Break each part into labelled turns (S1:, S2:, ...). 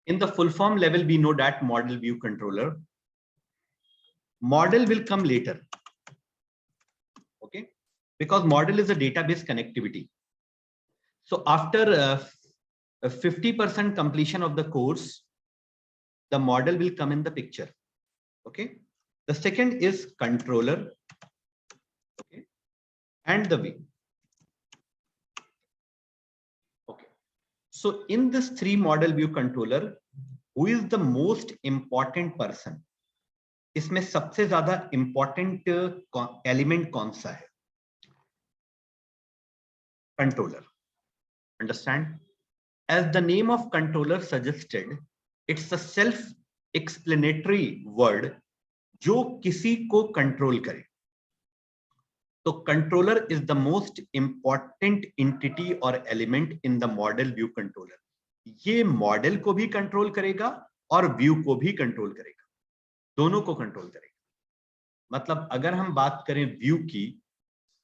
S1: In the full form level, we know that model view controller. Model will come later. Okay, because model is a database connectivity. So after 50% completion of the course, the model will come in the picture. Okay, the second is controller. Okay, and the view. Okay, so in this 3 model view controller, who is the most important person? इसमें सबसे ज्यादा important element कौन सा है? Controller. Understand? As the name of controller suggested, it's a self-explanatory word जो किसी को control करे. तो controller is the most important entity or element in the model view controller. ये मॉडल को भी कंट्रोल करेगा और व्यू को भी कंट्रोल करेगा, दोनों को कंट्रोल करेगा. मतलब अगर हम बात करें व्यू की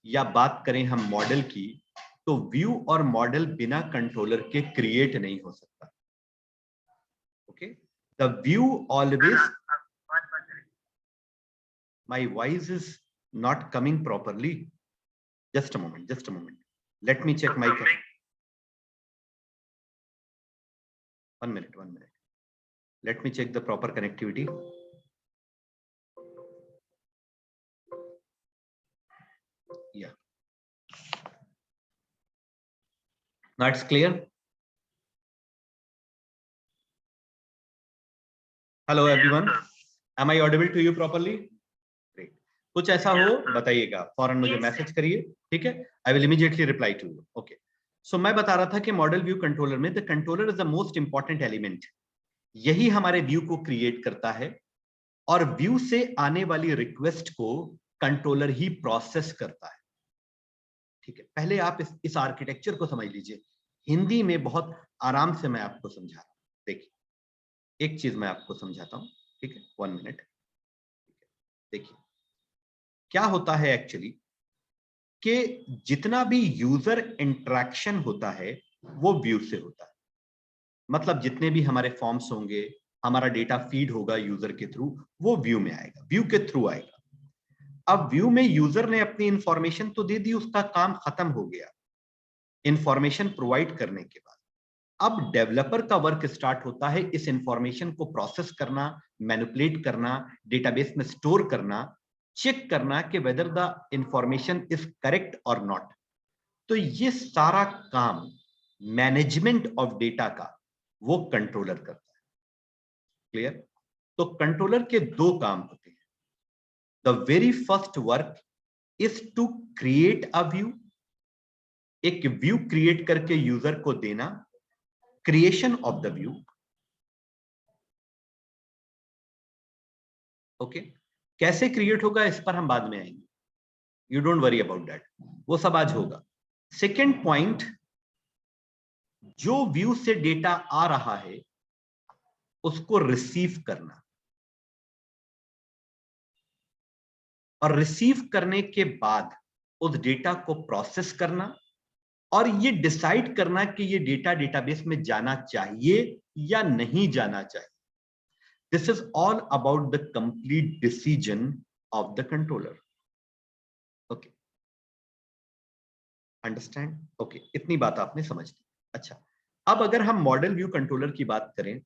S1: या बात करें हम मॉडल की, तो व्यू और मॉडल बिना कंट्रोलर के क्रिएट नहीं हो सकता. Okay, the view always. My voice is not coming properly. Just a moment. Let me check my. 1 minute. Let me check the proper connectivity. Yeah. Now it's clear. Hello everyone. Am I audible to you properly? कुछ ऐसा हो बताइएगा, फौरन मुझे message करिए, ठीक है? I will immediately reply to you. Okay, so मैं बता रहा था कि मॉडल व्यू कंट्रोलर में the controller is the most important element. यही हमारे व्यू को क्रिएट करता है और व्यू से आने वाली रिक्वेस्ट को कंट्रोलर ही प्रोसेस करता है. ठीक है, पहले आप इस आर्किटेक्चर को समझ लीजिए. हिंदी में बहुत आराम से मैं आपको समझा रहा हूं. देखिए, एक चीज मैं आपको समझाता हूं, ठीक है? 1 मिनट. देखिए क्या होता है एक्चुअली कि जितना भी यूजर इंटरेक्शन होता है वो व्यू से होता है. मतलब जितने भी हमारे फॉर्म्स होंगे, हमारा डेटा फीड होगा यूजर के थ्रू, वो व्यू में आएगा, व्यू के थ्रू आएगा. अब व्यू में यूजर ने अपनी इंफॉर्मेशन तो दे दी, उसका काम खत्म हो गया इंफॉर्मेशन प्रोवाइड करने के बाद. अब डेवलपर का वर्क स्टार्ट होता है इस इंफॉर्मेशन को प्रोसेस करना, मैनिपुलेट करना, डेटाबेस में स्टोर करना, चेक करना कि whether the information is correct और नॉट. तो ये सारा काम मैनेजमेंट ऑफ डेटा का वो कंट्रोलर करता है. क्लियर? तो कंट्रोलर के 2 काम होते हैं. The very first work is to create a view. एक व्यू क्रिएट करके यूजर को देना, creation of the view. Okay, कैसे क्रिएट होगा इस पर हम बाद में आएंगे. You don't worry about that, वो सब आज होगा. सेकेंड पॉइंट, जो व्यू से डेटा आ रहा है उसको रिसीव करना, और रिसीव करने के बाद उस डेटा को प्रोसेस करना और ये डिसाइड करना कि ये डेटा डेटाबेस में जाना चाहिए या नहीं जाना चाहिए. This is all about the complete decision of the controller. Okay, understand? Okay, इतनी बात आपने समझ ली. अच्छा, अब अगर हम मॉडल व्यू कंट्रोलर की बात करें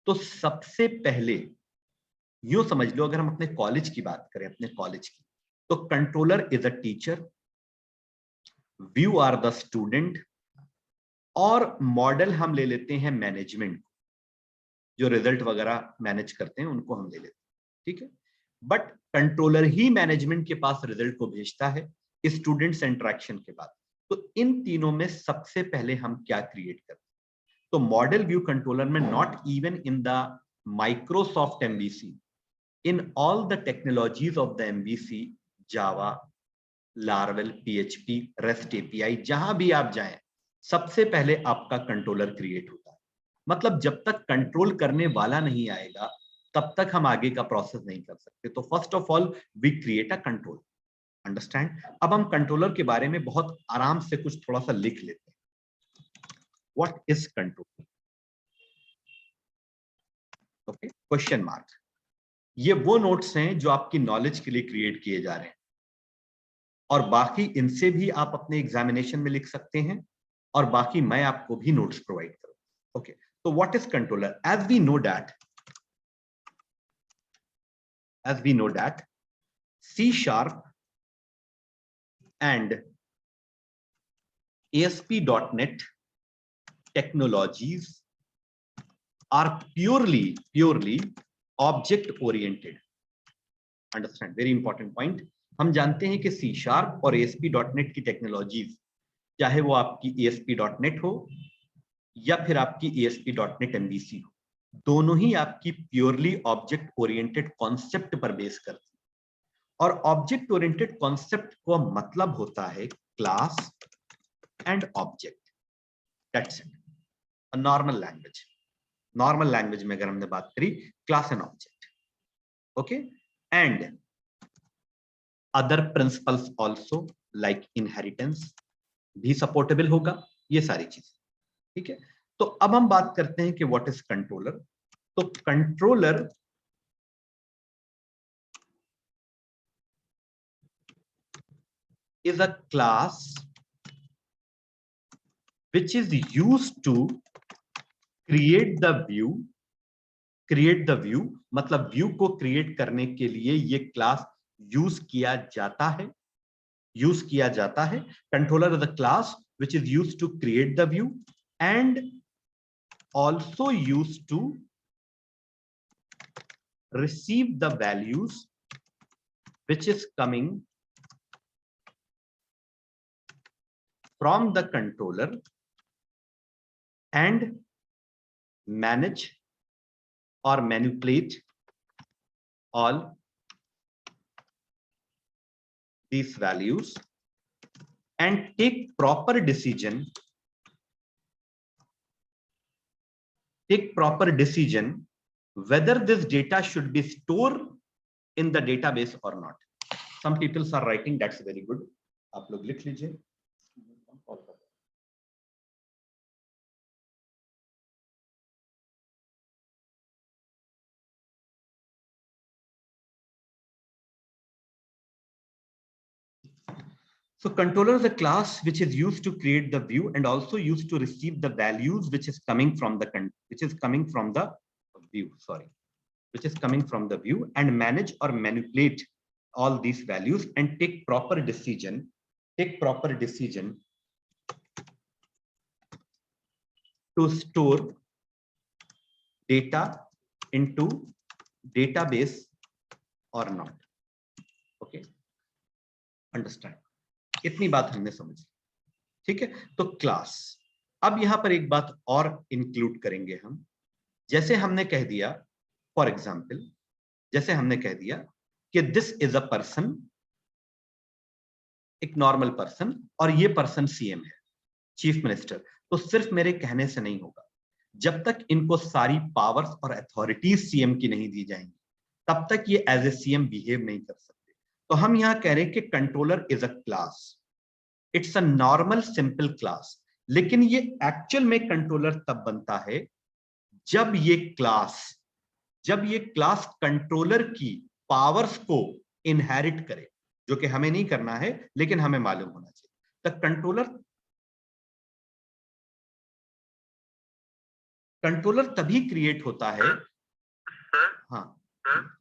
S1: तो सबसे पहले यूं समझ लो, अगर हम अपने कॉलेज की बात करें, अपने कॉलेज की, तो controller is a teacher, view are the student, और मॉडल हम ले लेते हैं मैनेजमेंट, जो रिजल्ट वगैरह मैनेज करते हैं उनको हम ले लेते हैं. ठीक है, बट कंट्रोलर ही मैनेजमेंट के पास रिजल्ट को भेजता है स्टूडेंट्स इंटरेक्शन के बाद. तो इन तीनों में सबसे पहले हम क्या क्रिएट करते हैं? तो मॉडल व्यू कंट्रोलर में, not even in the Microsoft MVC, in all the technologies of the MVC, Java, Laravel, PHP, REST API, जहां भी आप जाएं, सबसे पहले आपका कंट्रोलर क्रिएट होता है. मतलब जब तक कंट्रोल करने वाला नहीं आएगा तब तक हम आगे का प्रोसेस नहीं कर सकते. तो first of all we create a control. Understand? अब हम कंट्रोलर के बारे में बहुत आराम से कुछ थोड़ा सा लिख लेते हैं. What is control? Okay, question mark. ये वो नोट्स हैं जो आपकी नॉलेज के लिए क्रिएट किए जा रहे हैं, और बाकी इनसे भी आप अपने एग्जामिनेशन में लिख सकते हैं, और बाकी मैं आपको भी नोट्स प्रोवाइड करूंगा। ओके, तो what is controller? As we know that C# and ASP.NET technologies are purely object oriented. Understand, very important point. हम जानते हैं कि C# और ASP.NET की टेक्नोलॉजीज, चाहे वो आपकी ASP.NET हो या फिर आपकी ASP.NET MVC हो, दोनों ही आपकी प्योरली ऑब्जेक्ट ओरिएंटेड कॉन्सेप्ट पर बेस करती है। और ऑब्जेक्ट ओरिएंटेड कॉन्सेप्ट का मतलब होता है class and object. That's it. Normal language में अगर हमने बात करी, class and object. Okay, and other principles also like inheritance भी सपोर्टेबल होगा, ये सारी चीजें। ठीक है, तो अब हम बात करते हैं कि व्हाट इज कंट्रोलर। तो controller is a class which is used to create the view, मतलब व्यू को क्रिएट करने के लिए ये क्लास यूज किया जाता है। Controller is a class which is used to create the view and also used to receive the values which is coming from the controller and manage or manipulate all these values and take proper decision whether this data should be stored in the database or not. Some people are writing, that's very good. आप लोग लिख लीजिए। So controller is a class which is used to create the view and also used to receive the values which is coming from the view and manage or manipulate all these values and take proper decision to store data into database or not. Okay, understand? इतनी बात हमने समझ ली। ठीक है, तो class. अब यहां पर एक बात और इंक्लूड करेंगे हम। जैसे हमने कह दिया, फॉर एग्जाम्पल, जैसे हमने कह दिया कि दिस इज अ पर्सन, एक नॉर्मल पर्सन, और ये पर्सन सीएम है, चीफ मिनिस्टर। तो सिर्फ मेरे कहने से नहीं होगा, जब तक इनको सारी पावर्स और अथॉरिटीज सीएम की नहीं दी जाएंगी, तब तक ये एज ए सीएम बिहेव नहीं कर सकते। तो हम यहां कह रहे हैं कि controller is a class, it's a normal simple class. लेकिन ये एक्चुअल में कंट्रोलर तब बनता है जब ये क्लास कंट्रोलर की पावर्स को इनहेरिट करे, जो कि हमें नहीं करना है लेकिन हमें मालूम होना चाहिए। तो कंट्रोलर तभी क्रिएट होता है। हाँ,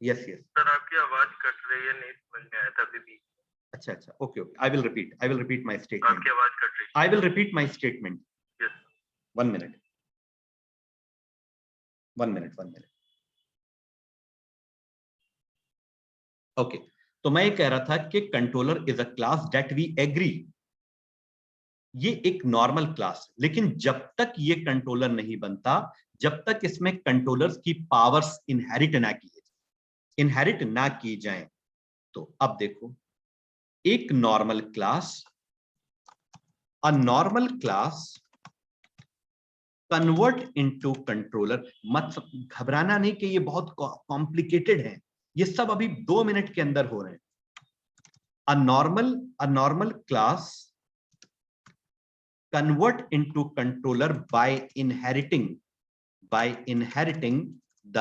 S1: यस सर, आपकी आवाज कट रही है, नहीं समझ में आया था अभी। अच्छा, okay, I will repeat my statement. आपकी आवाज कट रही है। I will repeat my statement. Yes, 1 minute. Okay, तो मैं ये कह रहा था कि controller is a class that we agree, ये एक नॉर्मल क्लास, लेकिन जब तक ये कंट्रोलर नहीं बनता, जब तक इसमें कंट्रोलर्स की पावर्स इनहेरिट ना की जाए। तो अब देखो, एक normal class, a normal class convert into controller. मत घबराना नहीं कि ये बहुत कॉम्प्लिकेटेड है, ये सब अभी 2 मिनट के अंदर हो रहे हैं। A normal class convert into controller by inheriting the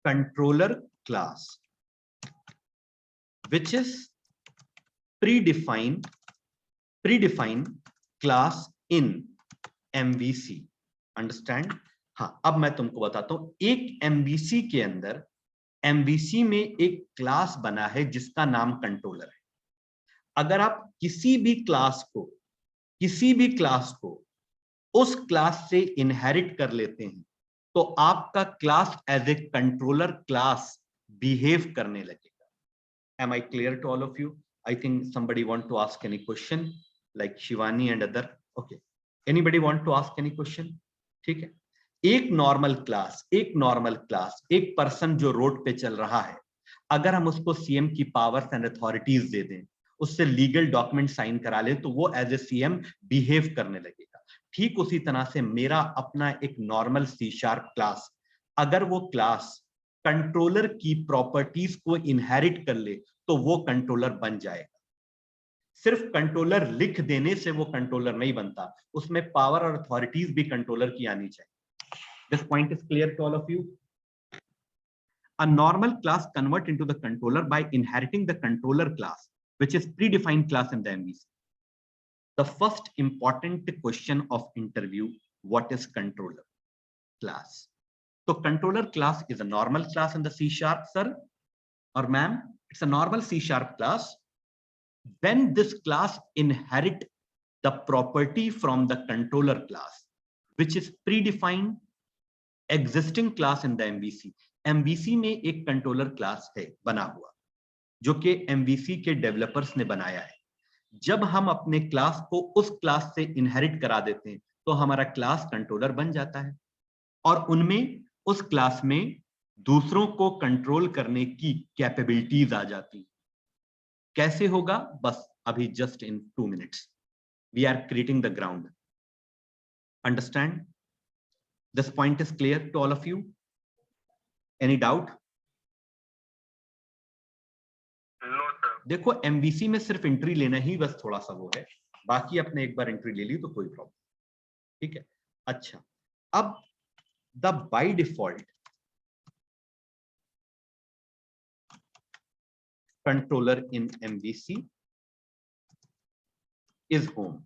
S1: controller class which is predefined class in MVC. Understand? हाँ, अब मैं तुमको बताता हूं, एक MVC के अंदर, MVC में एक क्लास बना है जिसका नाम कंट्रोलर है। अगर आप किसी भी क्लास को उस क्लास से इनहेरिट कर लेते हैं तो आपका class as a controller class behave करने लगेगा। Am I clear to all of you? I think somebody want to ask any question, like Shivani and other. Okay. Anybody want to ask any question? ठीक है। एक normal class, एक person जो road पे चल रहा है, अगर हम उसको सीएम की पावर्स एंड अथॉरिटीज दे दें, उससे लीगल डॉक्यूमेंट साइन करा ले, तो वो एज ए सीएम बिहेव करने लगेगा। ठीक उसी तरह से मेरा अपना एक नॉर्मल C# क्लास, अगर वो क्लास कंट्रोलर की प्रॉपर्टीज को इनहेरिट कर ले तो वो कंट्रोलर बन जाएगा। सिर्फ कंट्रोलर लिख देने से वो कंट्रोलर नहीं बनता, उसमें पावर और अथॉरिटीज भी कंट्रोलर की आनी चाहिए। This point is clear to all of you? A normal class convert into the controller by inheriting the controller class, which is predefined class in the MVC. The first important question of interview: what is controller class? So controller class is a normal class in the C#, sir or ma'am. It's a normal C# class. When this class inherit the property from the controller class, which is predefined existing class in the MVC. MVC में एक controller class है बना हुआ, जो कि MVC के developers ने बनाया है। जब हम अपने क्लास को उस क्लास से इनहेरिट करा देते हैं तो हमारा क्लास कंट्रोलर बन जाता है, और उनमें उस क्लास में दूसरों को कंट्रोल करने की कैपेबिलिटीज आ जाती हैं। कैसे होगा? बस अभी just in 2 minutes we are creating the ground. Understand? This point is clear to all of you? Any doubt?
S2: No sir.
S1: देखो MVC में सिर्फ एंट्री लेना ही बस थोड़ा सा वो है, बाकी अपने एक बार एंट्री ले ली तो कोई प्रॉब्लम, ठीक है। अच्छा, अब the by default controller in MVC is home.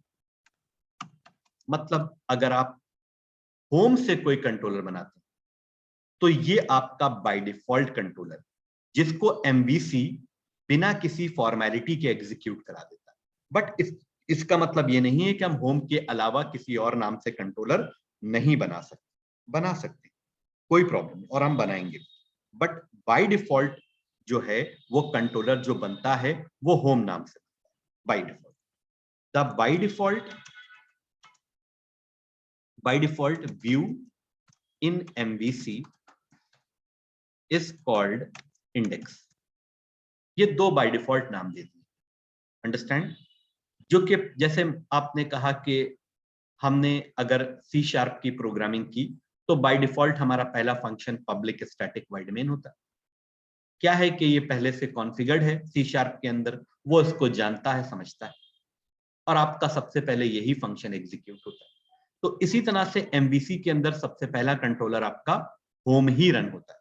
S1: मतलब अगर आप होम से कोई कंट्रोलर बनाते हैं तो ये आपका बाय डिफॉल्ट कंट्रोलर, जिसको MVC बिना किसी फॉर्मेलिटी के एग्जीक्यूट करा देता है। बट इसका मतलब ये नहीं है कि हम होम के अलावा किसी और नाम से कंट्रोलर नहीं बना सकते, कोई प्रॉब्लम नहीं, और हम बनाएंगे। बट बाय डिफॉल्ट जो है वो कंट्रोलर जो बनता है वो होम नाम से by default. The by default view in MVC is called index। ये दो बाय डिफॉल्ट नाम दे दिए, अंडरस्टैंड? जो कि जैसे आपने कहा कि हमने अगर C# की प्रोग्रामिंग की तो बाय डिफॉल्ट हमारा पहला function public static void main होता है। क्या है कि ये पहले से कॉन्फ़िगर्ड है C# के अंदर, वो इसको जानता है, समझता है, और आपका सबसे पहले यही फंक्शन एग्जीक्यूट होता है। तो इसी तरह से MVC के अंदर सबसे पहला कंट्रोलर आपका होम ही रन होता है।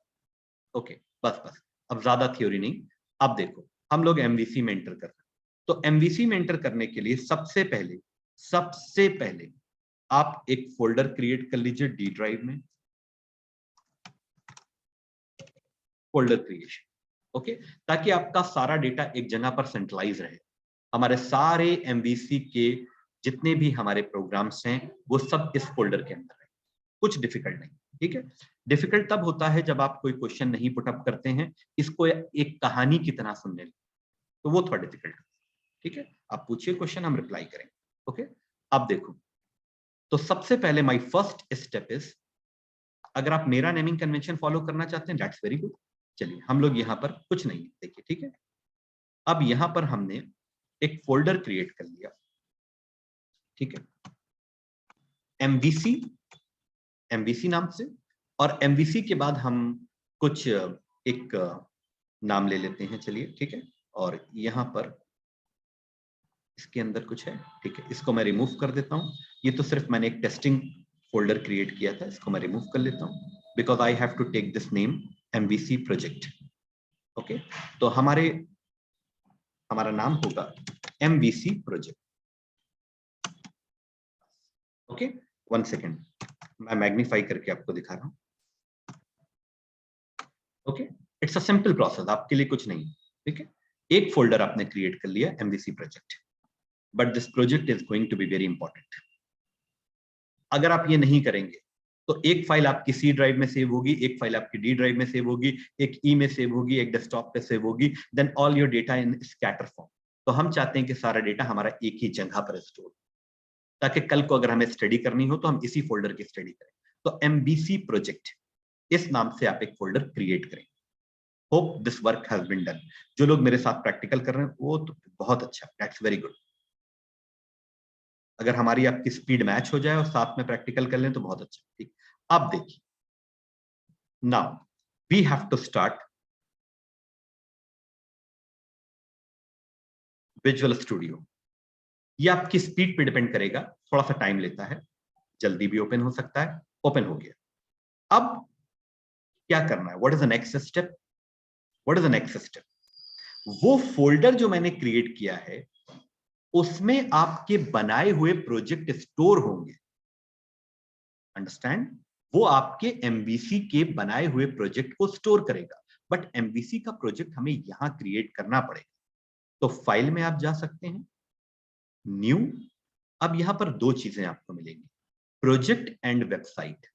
S1: ओके, बस अब ज्यादा थ्योरी नहीं। अब देखो हम लोग MVC में एंटर कर रहे हैं, तो MVC में एंटर करने के लिए सबसे पहले आप एक फोल्डर क्रिएट कर लीजिए D ड्राइव में, फोल्डर क्रिएशन, ओके, ताकि आपका सारा डेटा एक जगह पर सेंट्रलाइज रहे। हमारे सारे MVC के जितने भी हमारे प्रोग्राम्स हैं वो सब इस फोल्डर के अंदर है, कुछ डिफिकल्ट नहीं, ठीक है। डिफिकल्ट तब होता है जब आप कोई क्वेश्चन नहीं पुटअप करते हैं, इसको एक कहानी की तरह सुनने, तो वो थोड़ा डिफिकल्ट, ठीक है। आप पूछिए क्वेश्चन, हम रिप्लाई करेंगे, ओके। अब देखो, तो सबसे पहले माय फर्स्ट स्टेप इज, अगर आप मेरा नेमिंग कन्वेंशन फॉलो करना चाहते हैं दैट्स वेरी गुड। चलिए हम लोग यहाँ पर कुछ नहीं देखिए, ठीक है। अब यहाँ पर हमने एक फोल्डर क्रिएट कर लिया, ठीक है, MVC नाम से, और MVC के बाद हम कुछ एक नाम ले लेते हैं, चलिए ठीक है। और यहाँ पर इसके अंदर कुछ है, ठीक है, इसको मैं रिमूव कर देता हूँ। ये तो सिर्फ मैंने एक टेस्टिंग फोल्डर क्रिएट किया था, इसको मैं रिमूव कर लेता हूं because I have to take this name MVC project. Okay, तो हमारा नाम होगा MVC प्रोजेक्ट। ओके, 1 सेकेंड, मैं मैग्नीफाई करके आपको दिखा रहा हूं। Okay, it's a simple process, आपके लिए कुछ नहीं। ठीक है, एक फोल्डर आपने क्रिएट कर लिया MVC project, but this project is going to be very important. अगर आप ये नहीं करेंगे तो एक फाइल आपकी C ड्राइव में सेव होगी, एक फाइल आपकी D ड्राइव में सेव होगी, एक E में सेव होगी, एक डेस्कटॉप पे सेव होगी, then all your data in scatter form. तो हम चाहते हैं कि सारा डेटा हमारा एक ही जगह पर स्टोर, ताकि कल को अगर हमें स्टडी करनी हो तो हम इसी फोल्डर की स्टडी करें। तो MVC प्रोजेक्ट इस नाम से आप एक फोल्डर क्रिएट करें। Hope this work has been done. जो लोग मेरे साथ प्रैक्टिकल कर रहे हैं वो तो बहुत अच्छा, दैट्स वेरी गुड। अगर हमारी आपकी स्पीड मैच हो जाए और साथ में प्रैक्टिकल कर लें तो बहुत अच्छा। ठीक, अब देखिए, now we have to start visual studio. ये आपकी स्पीड पे डिपेंड करेगा, थोड़ा सा टाइम लेता है, जल्दी भी ओपन हो सकता है। ओपन हो गया। अब क्या करना है? What is the next step? What is the next step? वो फोल्डर जो मैंने क्रिएट किया है उसमें आपके बनाए हुए प्रोजेक्ट स्टोर होंगे। अंडरस्टैंड? वो आपके MVC के बनाए हुए प्रोजेक्ट को स्टोर करेगा, बट MVC का प्रोजेक्ट हमें यहां क्रिएट करना पड़ेगा। तो फाइल में आप जा सकते हैं, न्यू। अब यहां पर दो चीजें आपको मिलेंगी, प्रोजेक्ट एंड वेबसाइट।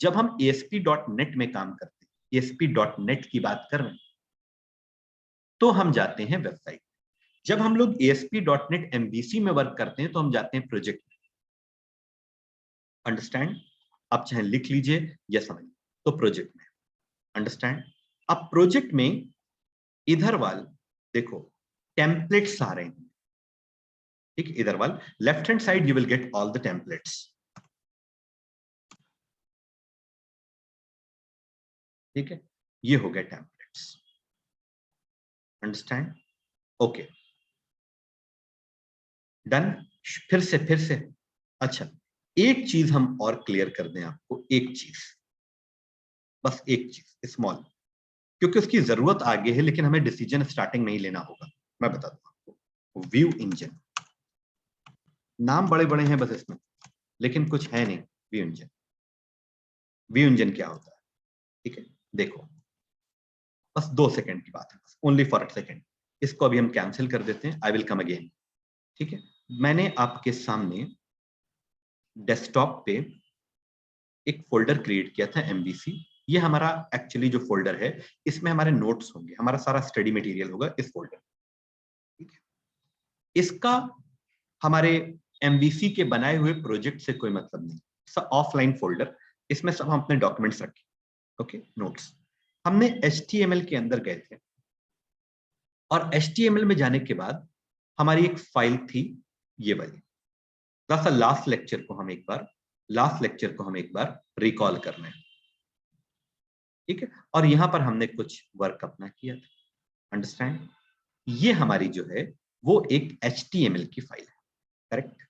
S1: जब हम ASP.NET में काम करते हैं, ASP.NET की बात कर रहे हैं, तो हम जाते हैं वेबसाइट। जब हम लोग ASP.NET MVC में वर्क करते हैं तो हम जाते हैं प्रोजेक्ट में। अंडरस्टैंड? आप चाहे लिख लीजिए या समझ, तो प्रोजेक्ट में। अंडरस्टैंड? अब प्रोजेक्ट में इधर वाल देखो, टेम्पलेट्स आ रहे हैं। ठीक, इधर वाल left hand side you will get all the templates. ठीक है, ये हो गए टेम्पलेट्स। अंडरस्टैंड? Okay, done. फिर से अच्छा, एक चीज हम और क्लियर कर दें आपको, एक चीज, बस एक चीज स्मॉल, क्योंकि उसकी जरूरत आगे है, लेकिन हमें डिसीजन स्टार्टिंग में ही लेना होगा। मैं बता दूं आपको, व्यू इंजन, नाम बड़े बड़े हैं बस इसमें, लेकिन कुछ है नहीं। व्यू इंजन, व्यू इंजन क्या होता है? ठीक है, देखो, बस 2 सेकंड की बात है, ओनली फॉर अ सेकंड। इसको अभी हम कैंसिल कर देते हैं, आई विल कम अगेन। ठीक है, मैंने आपके सामने डेस्कटॉप पे एक फोल्डर क्रिएट किया था MVC। ये हमारा एक्चुअली जो फोल्डर है, इसमें हमारे नोट्स होंगे, हमारा सारा स्टडी मटेरियल होगा इस फोल्डर। ठीक है, इसका हमारे MVC के बनाए हुए प्रोजेक्ट से कोई मतलब नहीं, सब ऑफलाइन फोल्डर, इसमें सब हम अपने डॉक्यूमेंट्स रखें। Okay, notes. हमने HTML के अंदर गए थे और HTML में जाने के बाद हमारी एक फाइल थी ये वाली। लास्ट लेक्चर को हम एक बार रिकॉल करना है। ठीक है, और यहां पर हमने कुछ वर्क अपना किया था। अंडरस्टैंड? ये हमारी जो है वो एक HTML की फाइल है, करेक्ट?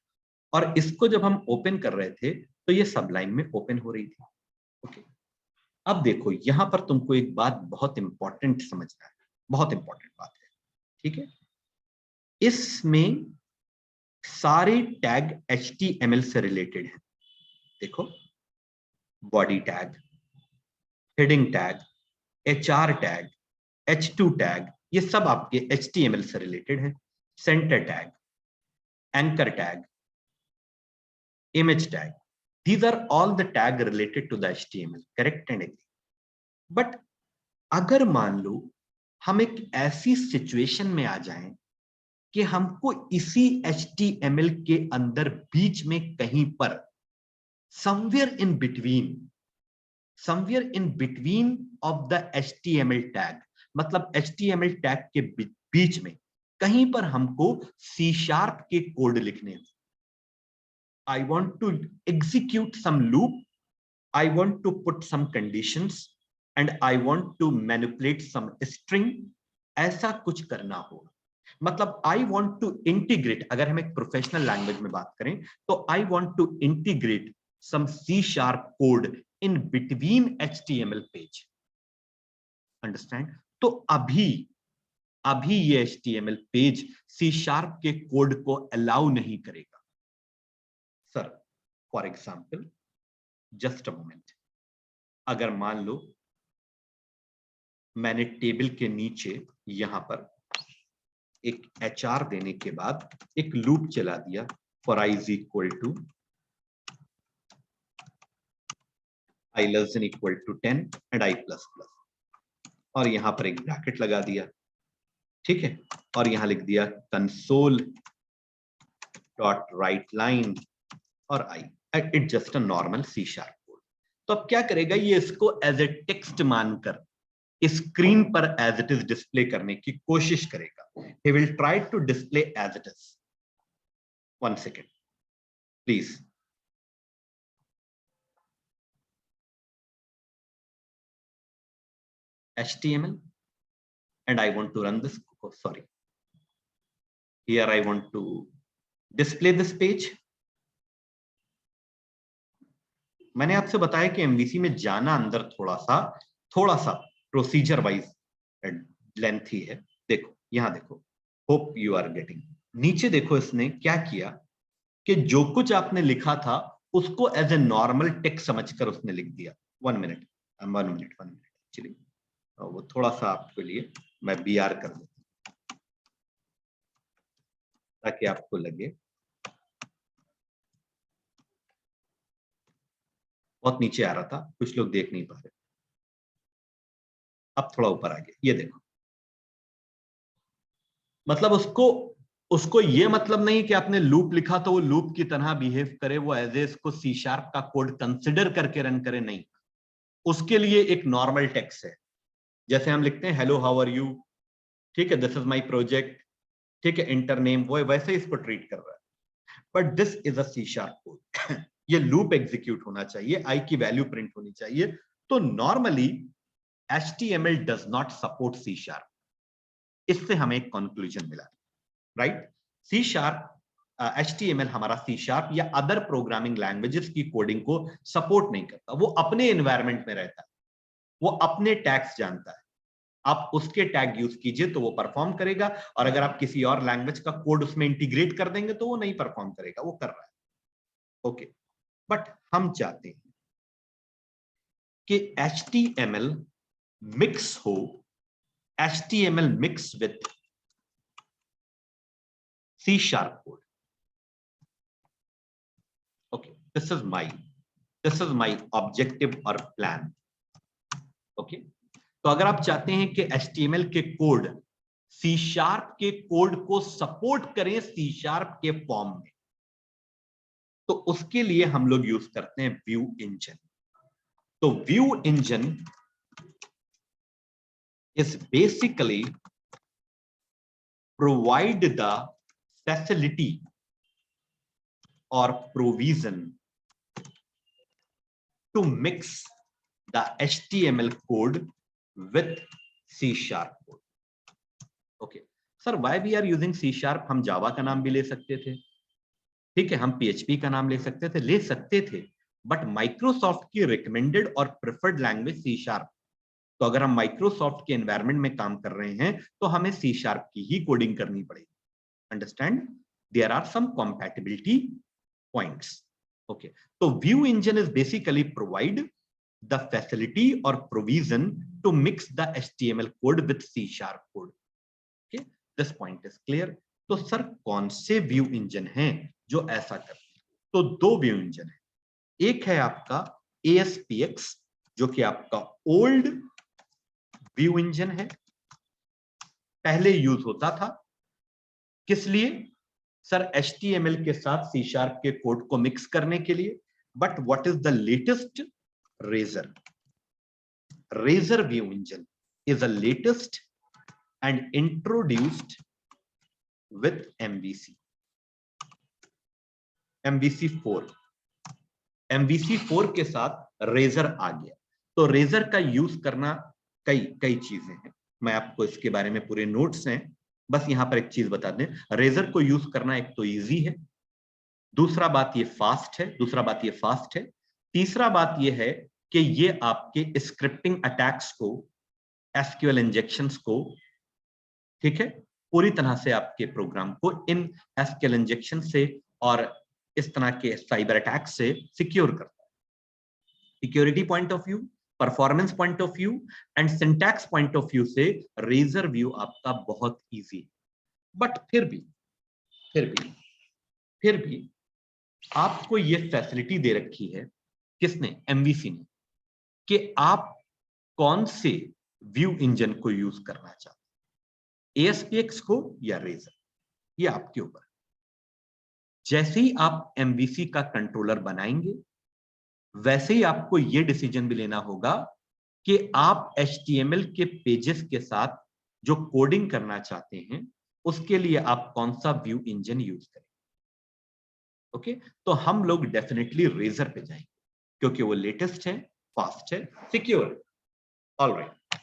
S1: और इसको जब हम ओपन कर रहे थे तो ये सबलाइन में ओपन हो रही थी। ओके, अब देखो यहां पर तुमको एक बात बहुत इंपॉर्टेंट समझना है, बहुत इंपॉर्टेंट बात है। ठीक है, इसमें सारे टैग HTML से रिलेटेड हैं। देखो, body tag, heading tag, HR tag, H2 tag, ये सब आपके HTML से रिलेटेड है। Centre tag, anchor tag, image tag, these are all the tag related to the HTML, correct and agree? But अगर मान लो हम एक ऐसी सिचुएशन में आ जाएं कि हमको इसी HTML के अंदर बीच में कहीं पर somewhere in between of the HTML tag, मतलब HTML टैग के बीच में कहीं पर हमको C# के कोड लिखने हैं। I want to execute some loop, I want to put some conditions and I want to manipulate some string, ऐसा कुछ करना हो। मतलब I want to integrate, अगर हम एक प्रोफेशनल लैंग्वेज में बात करें तो I want to integrate some C# code in between HTML page. Understand? तो अभी ये HTML पेज C# के कोड को अलाउ नहीं करेगा. Sir, for example, just a moment, अगर मान लो मैंने टेबल के नीचे यहां पर एक HR देने के बाद एक लूप चला दिया for I is equal to I less than equal to 10 and I plus plus, और यहां पर एक ब्रैकेट लगा दिया, ठीक है, और यहां लिख दिया console डॉट राइट लाइन और I. It just a normal C# code. तो अब क्या करेगा ये, इसको एज ए टेक्स्ट मानकर स्क्रीन पर एज इट इज डिस्प्ले करने की कोशिश करेगा. He will try to display as it is. 1 second, please. HTML, and I want to run this. Oh, sorry. Here I want to display this page. मैंने आपसे बताया कि MVC में जाना अंदर थोड़ा सा प्रोसीजर वाइज लेंथी है. देखो यहां देखो, होप यू आर गेटिंग. नीचे देखो इसने क्या किया कि जो कुछ आपने लिखा था उसको एज ए नॉर्मल टेक्स्ट समझकर उसने लिख दिया. 1 मिनट एक्चुअली वो थोड़ा सा आपके लिए मैं BR कर देता हूं ताकि आपको लगे. बहुत नीचे आ रहा था, कुछ लोग देख नहीं पा रहे. अब थोड़ा ऊपर आ गया. ये देखो, मतलब उसको ये मतलब नहीं कि आपने लूप लिखा तो वो लूप की तरह बिहेव करे, वो एज ए इसको C# का कोड कंसिडर करके रन करे, नहीं. उसके लिए एक नॉर्मल टेक्स्ट है, जैसे हम लिखते हैं हेलो हाउ आर यू, ठीक है, दिस इज माय प्रोजेक्ट, ठीक है, इंटर नेम, वो वैसे ही इसको ट्रीट कर रहा है. But this is a C# code. ये लूप एग्जीक्यूट होना चाहिए, I की वैल्यू प्रिंट होनी चाहिए. तो normally HTML does not support C#. इससे हमें एक कंक्लूजन मिला, राइट. C#, HTML हमारा C# या अदर प्रोग्रामिंग लैंग्वेजेस की कोडिंग को सपोर्ट नहीं करता. वो अपने एनवायरनमेंट में रहता है, वो अपने टैग्स जानता है. आप उसके टैग यूज कीजिए तो वो परफॉर्म करेगा, और अगर आप किसी और लैंग्वेज का कोड उसमें इंटीग्रेट कर देंगे तो वो नहीं परफॉर्म करेगा. वो कर रहा है, ओके. बट हम चाहते हैं कि HTML मिक्स हो, HTML mix with C# code. Okay, this is my objective or plan. Okay, तो अगर आप चाहते हैं कि HTML के कोड C# के कोड को सपोर्ट करें C# के फॉर्म में, तो उसके लिए हम लोग यूज करते हैं व्यू इंजन. तो view engine is basically provide the facility or provision to mix the HTML code with C# code. Okay, sir, why we are using C#? हम जावा का नाम भी ले सकते थे, ठीक है, हम PHP का नाम ले सकते थे, बट माइक्रोसॉफ्ट की रिकमेंडेड और प्रेफर्ड लैंग्वेज C#. तो अगर हम माइक्रोसॉफ्ट के एनवायरनमेंट में काम कर रहे हैं तो हमें C# की ही कोडिंग करनी पड़ेगी. Understand? There are some compatibility points. Okay, so view engine is basically provide the facility or provision to mix the HTML code with C# code. Okay, this point is clear. तो sir कौन से view engine हैं जो ऐसा करते हैं? तो 2 view engine है. एक है आपका ASPX जो कि आपका ओल्ड व्यू इंजन है, पहले यूज होता था. किस लिए? सर HTML के साथ C# के कोड को मिक्स करने के लिए. But what is the latest? Razor view engine is a latest and introduced with MVC4 के साथ रेजर आ गया. तो रेजर का यूज करना कई चीजें हैं, मैं आपको इसके बारे में पूरे नोट्स हैं, बस यहां पर एक चीज बता दें. रेजर को यूज करना एक तो इजी है, दूसरा बात ये फास्ट है। तीसरा बात ये है कि ये आपके स्क्रिप्टिंग अटैक्स को, एसक्यूएल इंजेक्शंस को, ठीक है, पूरी तरह से आपके प्रोग्राम को इन एसक्यूएल इंजेक्शन से और इस तरह के साइबर अटैक से सिक्योर करता है। Security point of view, performance point of view and syntax point of view से रेजर व्यू आपका बहुत इजी। बट फिर भी आपको ये फैसिलिटी दे रखी है, किसने? एमवीसी ने, कि आप कौन से व्यू इंजन को यूज करना चाहते हैं, एएसपीएक्स को या रेजर, ये आपके ऊपर। जैसे ही आप एमवीसी का कंट्रोलर बनाएंगे, वैसे ही आपको ये डिसीजन भी लेना होगा कि आप HTML के पेजेस के साथ जो कोडिंग करना चाहते हैं, उसके लिए आप कौन सा व्यू इंजन यूज करें। ओके, तो हम लोग डेफिनेटली रेजर पे जाएंगे, क्योंकि वो लेटेस्ट है, फास्ट है, सिक्योर है। ऑलराइट,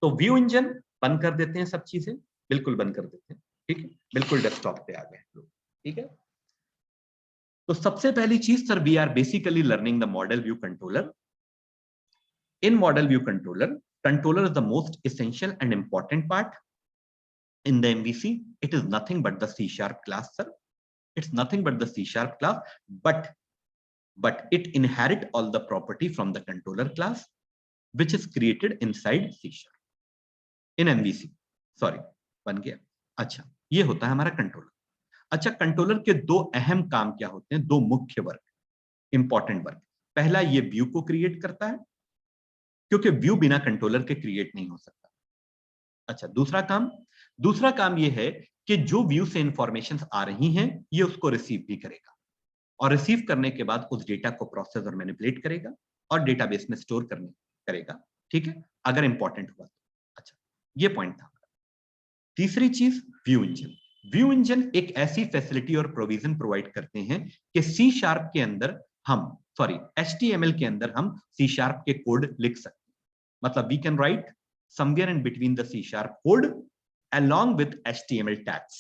S1: तो व्यू इंजन बंद कर देते हैं, सब चीजें बिल्कुल बंद कर देते हैं, ठीक है, बिल्कुल डेस्कटॉप पे आ गए लोग, ठीक है। तो सबसे पहली चीज sir, we are basically learning the model view controller. In model view controller is the most essential and important part in the MVC. It is nothing but the C# class, sir. It's nothing but the C# class, but it inherit all the property from the controller class, which is created inside C# in MVC. Sorry, बन गया। अच्छा, ये होता है हमारा controller. अच्छा, controller के दो अहम काम क्या होते हैं, दो मुख्य वर्क, इंपॉर्टेंट वर्क। पहला, ये व्यू को क्रिएट करता है, क्योंकि व्यू बिना कंट्रोलर के क्रिएट नहीं हो सकता। अच्छा, दूसरा काम ये है कि जो व्यू से इंफॉर्मेशन आ रही हैं, ये उसको रिसीव भी करेगा, और रिसीव करने के बाद उस डेटा को प्रोसेस और मैनिपुलेट करेगा और डेटाबेस में स्टोर करेगा, ठीक है, अगर इंपॉर्टेंट हुआ तो। अच्छा, ये पॉइंट था। तीसरी चीज, व्यू इंजन एक ऐसी फैसिलिटी और प्रोविजन प्रोवाइड करते हैं कि C# के अंदर हम, HTML के अंदर हम C# के कोड लिख सकते हैं। मतलब we can write somewhere in between the C# code along with HTML tags.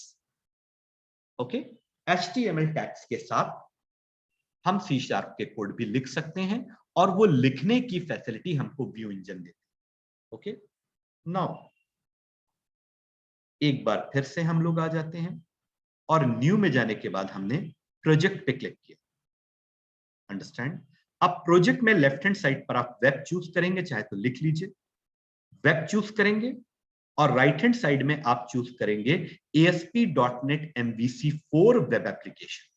S1: Okay, HTML tags के साथ हम C# के कोड भी लिख सकते हैं, और वो लिखने की फैसिलिटी हमको व्यू इंजन देते हैं। ओके, नाउ एक बार फिर से हम लोग आ जाते हैं, और न्यू में जाने के बाद हमने प्रोजेक्ट पे क्लिक किया। अंडरस्टैंड? अब प्रोजेक्ट में लेफ्ट हैंड साइड पर आप वेब चूज करेंगे, चाहे तो लिख लीजिए, वेब चूज करेंगे, और राइट हैंड साइड में आप चूज करेंगे ASP.NET MVC4 वेब एप्लीकेशन।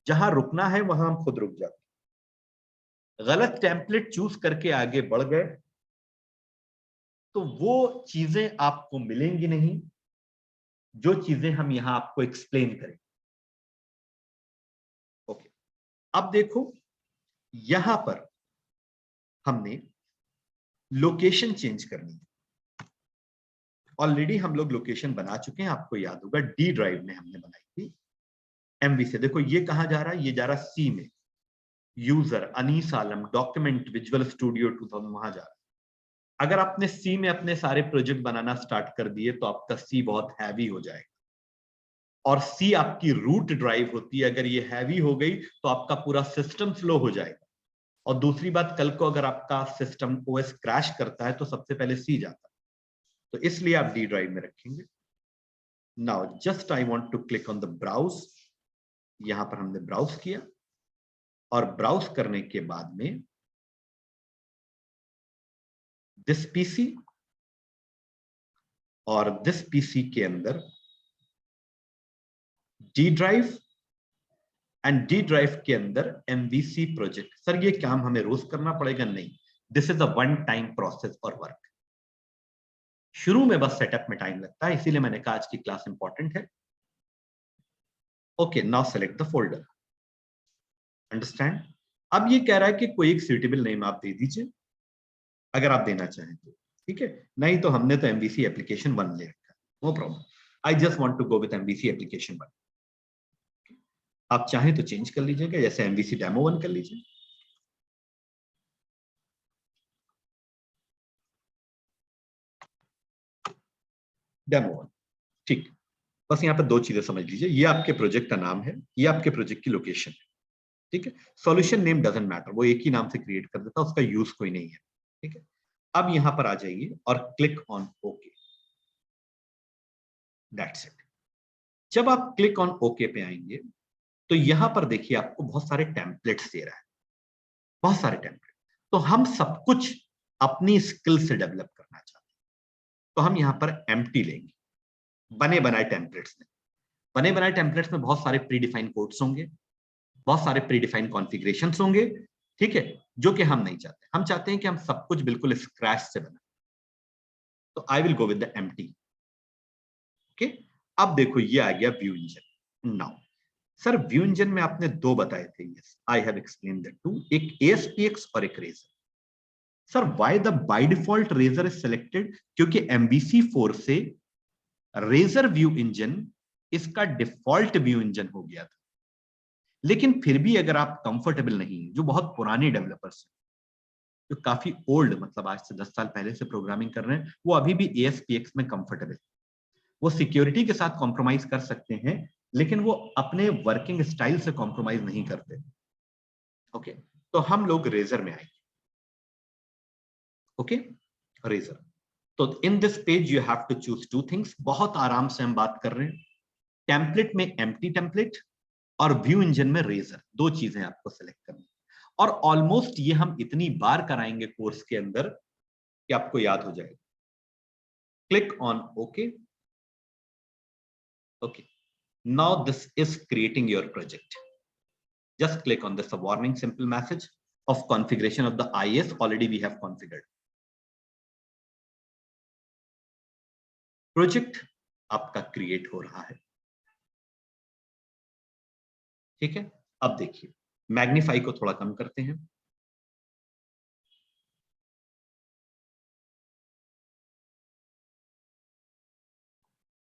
S1: जहां रुकना है वहां हम खुद रुक जाते हैं। गलत टेम्पलेट चूज करके आगे बढ़ गए तो वो चीजें आपको मिलेंगी नहीं, जो चीजें हम यहां आपको एक्सप्लेन करें। ओके, अब देखो, यहां पर हमने लोकेशन चेंज करनी है। ऑलरेडी हम लोग लोकेशन बना चुके हैं, आपको याद होगा D ड्राइव में हमने बनाई थी। MV से देखो ये कहां जा रहा है, ये जा रहा C में, यूजर अनीस आलम डॉक्यूमेंट विजुअल स्टूडियो 2000 वहां जा रहा है। अगर आपने C में अपने सारे प्रोजेक्ट बनाना स्टार्ट कर दिए तो आपका C बहुत हैवी हो जाएगा, और C आपकी रूट ड्राइव होती है, अगर ये हैवी हो गई तो आपका पूरा सिस्टम स्लो हो जाएगा। और दूसरी बात, कल को अगर आपका सिस्टम OS क्रैश करता है तो सबसे पहले C जाता है, तो इसलिए आप D ड्राइव में रखेंगे। Now just I want to click on the browse. यहां पर हमने ब्राउज किया, और ब्राउज करने के बाद में दिस पीसी और दिस पीसी के अंदर D drive, and D drive के अंदर MVC प्रोजेक्ट। सर ये काम हमें रोज करना पड़ेगा? नहीं, this is a one time process और वर्क। शुरू में बस सेटअप में टाइम लगता है, इसीलिए मैंने कहा आज की क्लास इंपॉर्टेंट है। Okay, now select the folder. Understand? अब ये कह रहा है कि कोई एक सूटेबल नेम आप दे दीजिए, अगर आप देना चाहें तो, ठीक है, नहीं तो हमने तो MVC एप्लीकेशन 1 ले रखा है, no problem. I just want to go with MVC application 1। आप चाहें तो चेंज कर लीजिएगा, जैसे MVC डेमो 1 कर लीजिए। डेमो 1, ठीक। बस यहाँ पे दो चीजें समझ लीजिए, ये आपके प्रोजेक्ट का नाम है, ये आपके प्रोजेक्ट की लोकेशन है, ठीक है। सॉल्यूशन नेम डजंट मैटर, वो एक ही नाम से क्रिएट कर देता, उसका यूज कोई नहीं है, ठीक है। अब यहां पर आ जाइए और click on okay, that's it. जब आप क्लिक ऑन ओके पे आएंगे तो यहां पर देखिए आपको बहुत सारे टेम्पलेट्स दे रहा है, बहुत सारे टेम्पलेट। तो हम सब कुछ अपनी स्किल से डेवलप करना चाहते हैं, तो हम यहां पर एम्प्टी लेंगे, बने बनाए टेम्पलेट्स में। बने बनाए टेम्पलेट्स में बहुत सारे प्री डिफाइंड कोड्स होंगे, बहुत सारे प्री डिफाइंड कॉन्फ़िगरेशंस होंगे, ठीक है, जो कि हम नहीं चाहते। हम चाहते हैं कि हम सब कुछ बिल्कुल स्क्रैच से बनाएं। तो I will go with the empty, okay. अब देखो ये आ गया view engine. Now sir view engine में आपने दो बताए थे, yes I have explain that two, एक ASPX और एक razor. Sir why the by default razor is selected, क्योंकि MVC4 से रेजर व्यू इंजन इसका डिफॉल्ट व्यू इंजन हो गया था। लेकिन फिर भी अगर आप कंफर्टेबल नहीं, जो बहुत पुराने डेवलपर्स हैं, जो काफी ओल्ड, मतलब आज से 10 साल पहले से प्रोग्रामिंग कर रहे हैं, वो अभी भी ASPX में कंफर्टेबल है। वो सिक्योरिटी के साथ कॉम्प्रोमाइज कर सकते हैं, लेकिन वो अपने वर्किंग स्टाइल से कॉम्प्रोमाइज नहीं करते, ओके। तो हम लोग रेजर में आएंगे, ओके, रेजर। तो in this page you have to choose two things, बहुत आराम से हम बात कर रहे हैं। टेम्पलेट में एम्प्टी टेम्पलेट और व्यू इंजन में रेजर, दो चीजें आपको सेलेक्ट करनी। और ऑलमोस्ट ये हम इतनी बार कराएंगे कोर्स के अंदर कि आपको याद हो जाएगा। Click on okay, okay. Now this is creating your project. Just click on this warning simple message of configuration of the IS already we have configured. Project आपका create हो रहा है, ठीक है। अब देखिए मैग्नीफाई को थोड़ा कम करते हैं,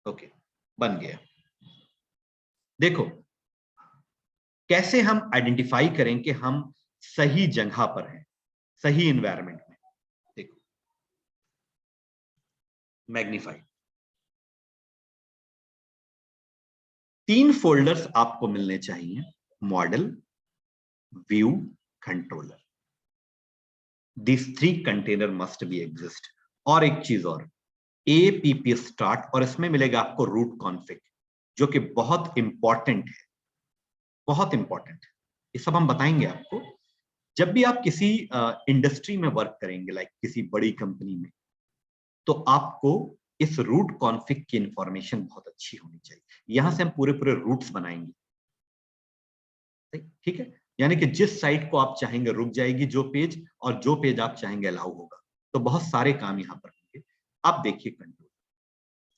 S1: ओके, बन गया। देखो कैसे हम आइडेंटिफाई करें कि हम सही जगह पर हैं, सही एनवायरनमेंट में। देखो मैग्नीफाई, 3 फोल्डर्स आपको मिलने चाहिए, model, view, controller. These 3 container must be exist. और एक चीज और, APP स्टार्ट, और इसमें मिलेगा आपको रूट कॉन्फिग, जो कि बहुत इंपॉर्टेंट है, बहुत इंपॉर्टेंट है। ये सब हम बताएंगे आपको जब भी आप किसी इंडस्ट्री में वर्क करेंगे, लाइक किसी बड़ी कंपनी में, तो आपको इस रूट कॉन्फिग की इंफॉर्मेशन बहुत अच्छी होनी चाहिए। यहां से हम पूरे पूरे रूट्स बनाएंगे, ठीक है। यानी कि जिस साइट को आप चाहेंगे रुक जाएगी जो पेज, और जो पेज आप चाहेंगे अलाउ होगा। तो बहुत सारे काम यहां पर होंगे। आप देखिए कंट्रोल,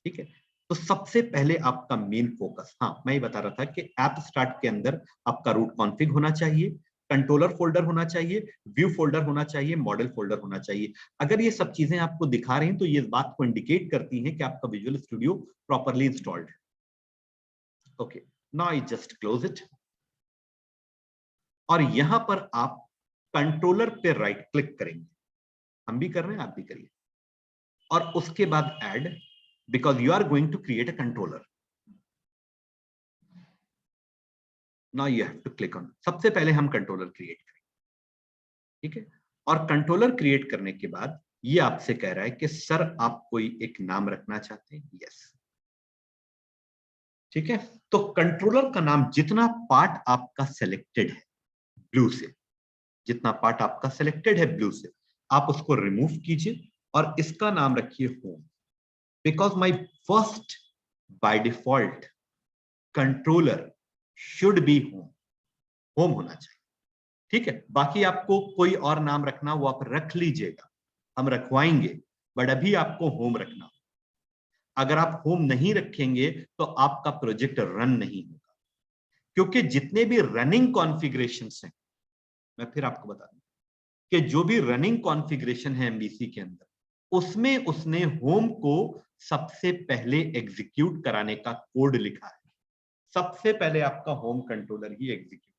S1: ठीक है। तो सबसे पहले आपका मेन फोकस, हाँ मैं ये बता रहा था कि ऐप स्टार्ट के अंदर आपका रूट कॉन्फिग होना चाहिए, कंट्रोलर फोल्डर होना चाहिए, व्यू फोल्डर होना चाहिए, मॉडल फोल्डर होना चाहिए। अगर ये सब चीजें आपको दिखा रही हैं तो ये इस बात को इंडिकेट करती हैं कि आपका विजुअल स्टूडियो प्रॉपरली इंस्टॉल्ड है, okay. Now I just close it, और यहां पर आप कंट्रोलर पे राइट क्लिक करेंगे, हम भी कर रहे हैं आप भी करिए, और उसके बाद add, because you are going to create a controller. Now you have to click on, सबसे पहले हम कंट्रोलर क्रिएट करेंगे, ठीक है। और कंट्रोलर क्रिएट करने के बाद ये आपसे कह रहा है कि सर आप कोई एक नाम रखना चाहते हैं, यस, ठीक है। तो कंट्रोलर का नाम, जितना पार्ट आपका सिलेक्टेड है ब्लू से, जितना पार्ट आपका सिलेक्टेड है ब्लू से, आप उसको रिमूव कीजिए और इसका नाम रखिए home, because my first by default controller should be home, home होना चाहिए, ठीक है। बाकी आपको कोई और नाम रखना वो आप रख लीजिएगा, हम रखवाएंगे, बट अभी आपको होम रखना। अगर आप होम नहीं रखेंगे तो आपका प्रोजेक्ट रन नहीं होगा, क्योंकि जितने भी रनिंग कॉन्फ़िगरेशंस हैं, मैं फिर आपको बता दूं कि जो भी रनिंग कॉन्फ़िगरेशन है MVC के अंदर, उसमें उसने होम को सबसे पहले एग्जीक्यूट कराने का कोड लिखा है। सबसे पहले आपका होम कंट्रोलर ही एग्जीक्यूट,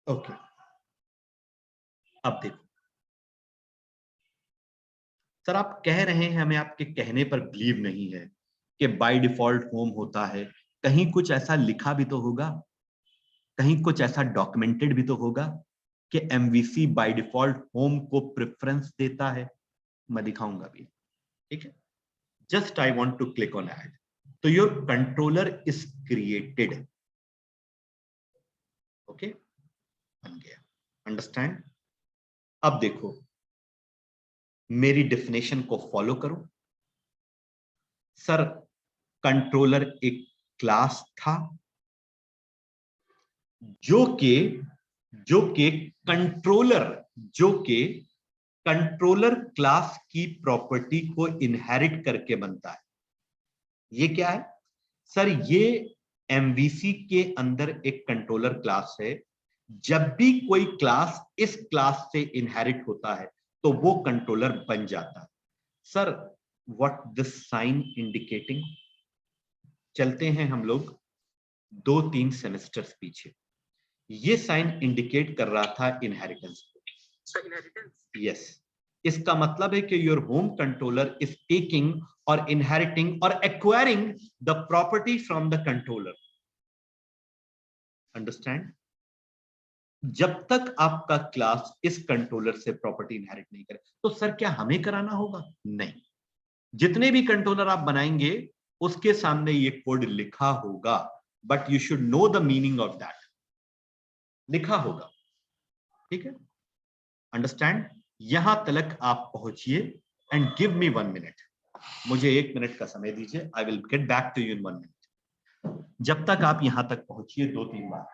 S1: ओके। अब देखो सर आप कह रहे हैं, हमें आपके कहने पर बिलीव नहीं है कि बाय डिफॉल्ट होम होता है, कहीं कुछ ऐसा लिखा भी तो होगा, कहीं कुछ ऐसा डॉक्यूमेंटेड भी तो होगा कि एमवीसी बाय डिफॉल्ट होम को प्रेफरेंस देता है। मैं दिखाऊंगा भी, ठीक है। Just I want to click on add, तो your controller is created. Okay, बन गया। अंडरस्टैंड? अब देखो, मेरी डेफिनेशन को फॉलो करो। सर कंट्रोलर एक क्लास था जो के कंट्रोलर जो के कंट्रोलर क्लास की प्रॉपर्टी को इनहेरिट करके बनता है। ये क्या है सर? ये एमवीसी के अंदर एक कंट्रोलर क्लास है। जब भी कोई क्लास इस क्लास से इनहेरिट होता है तो वो कंट्रोलर बन जाता है। Sir what this sign indicating? चलते हैं हम लोग 2-3 सेमेस्टर्स पीछे। ये साइन इंडिकेट कर रहा था इनहेरिटेंस को। यस, इसका मतलब है कि your home controller is taking और इनहेरिटिंग और acquiring the property from the controller. Understand? जब तक आपका क्लास इस कंट्रोलर से प्रॉपर्टी इनहेरिट नहीं करे, तो सर क्या हमें कराना होगा? नहीं। जितने भी कंट्रोलर आप बनाएंगे उसके सामने ये कोड लिखा होगा, but you should know the meaning of that. लिखा होगा, ठीक है। अंडरस्टैंड? यहां तक आप पहुंचिए एंड गिव मी 1 मिनट। मुझे 1 मिनट का समय दीजिए। I will get back to you in 1 minute. जब तक आप यहां तक पहुंचिए 2-3 बार।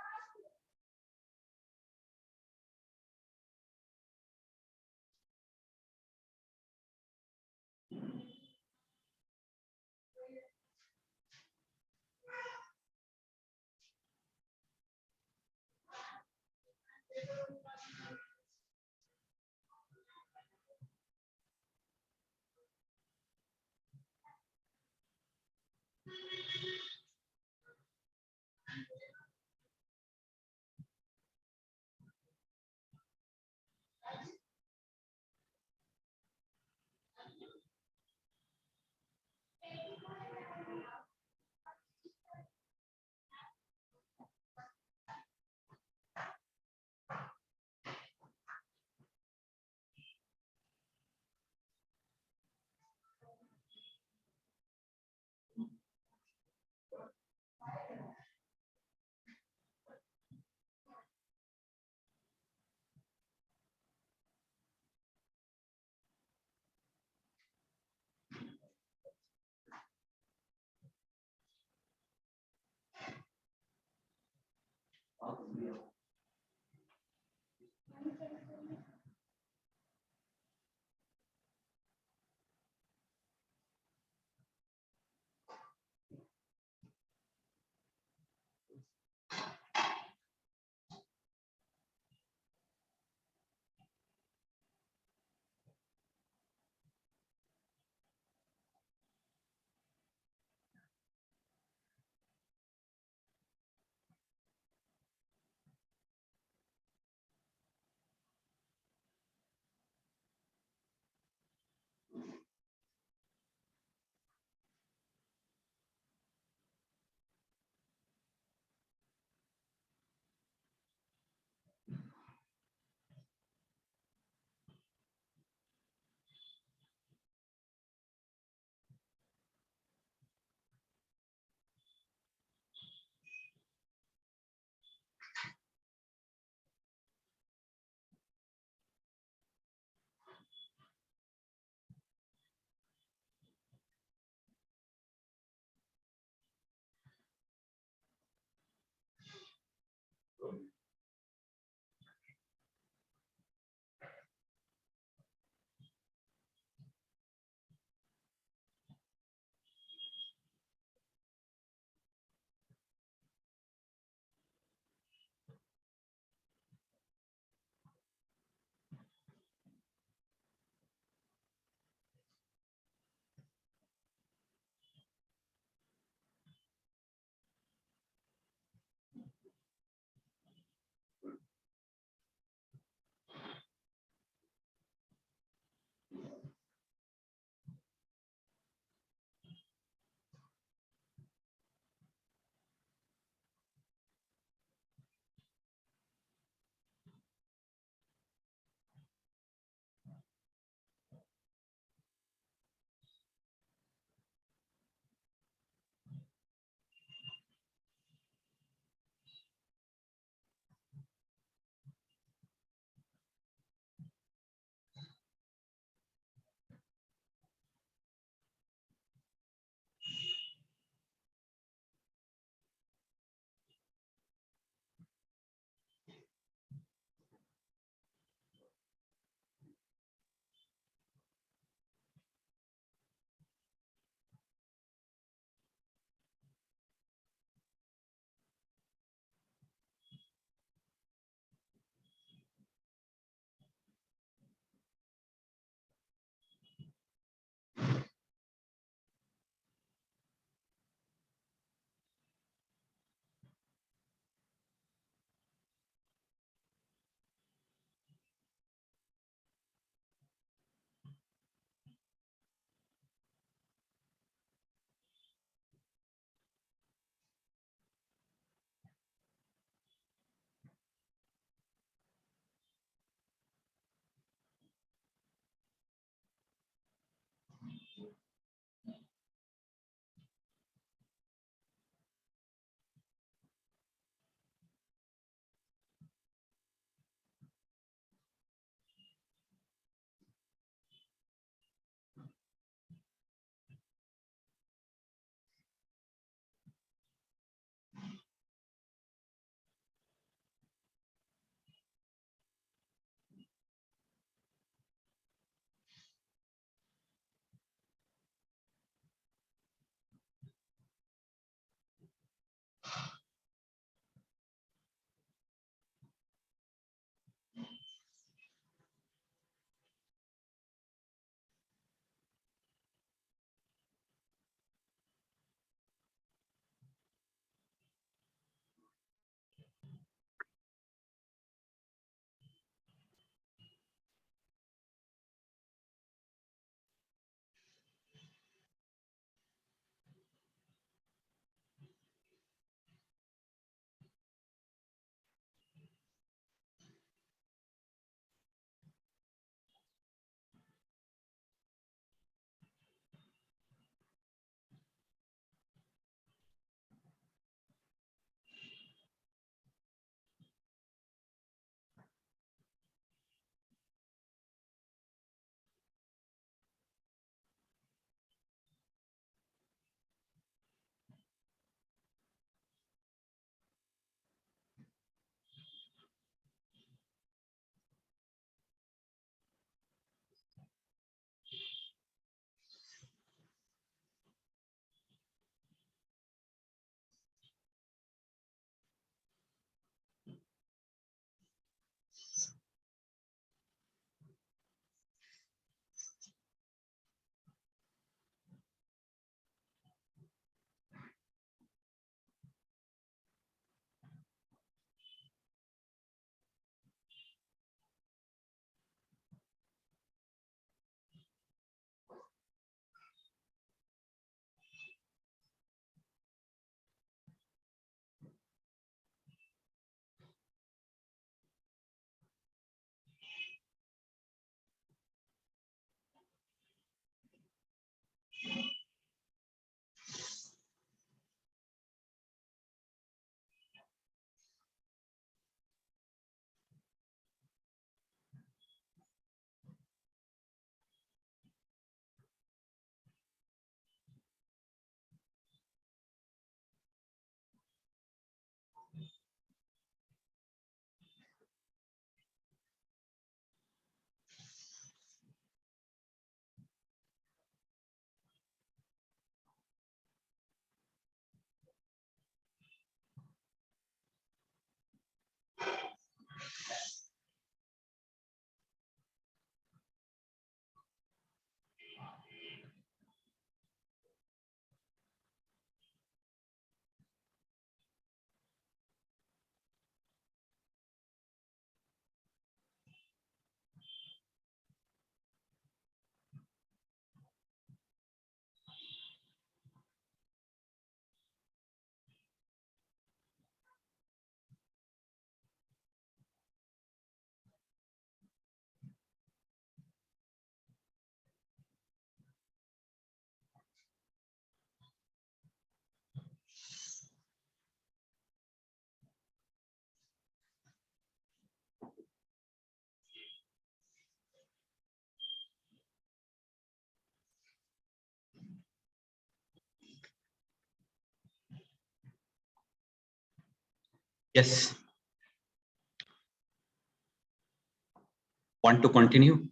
S1: Yes. Want to continue?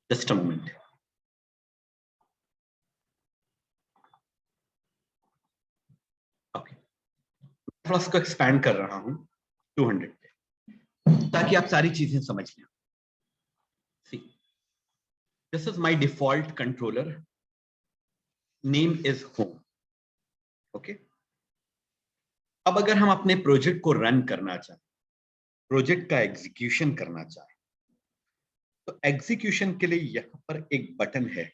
S1: Just a moment. Okay. थोड़ा इसको एक्सपैंड कर रहा हूं 200 पे, ताकि आप सारी चीजें समझ लें. See, this is my default controller. Name is home. Okay. अब अगर हम अपने प्रोजेक्ट को रन करना चाहें, प्रोजेक्ट का एग्जीक्यूशन करना चाहें, तो एग्जीक्यूशन के लिए यहां पर एक बटन है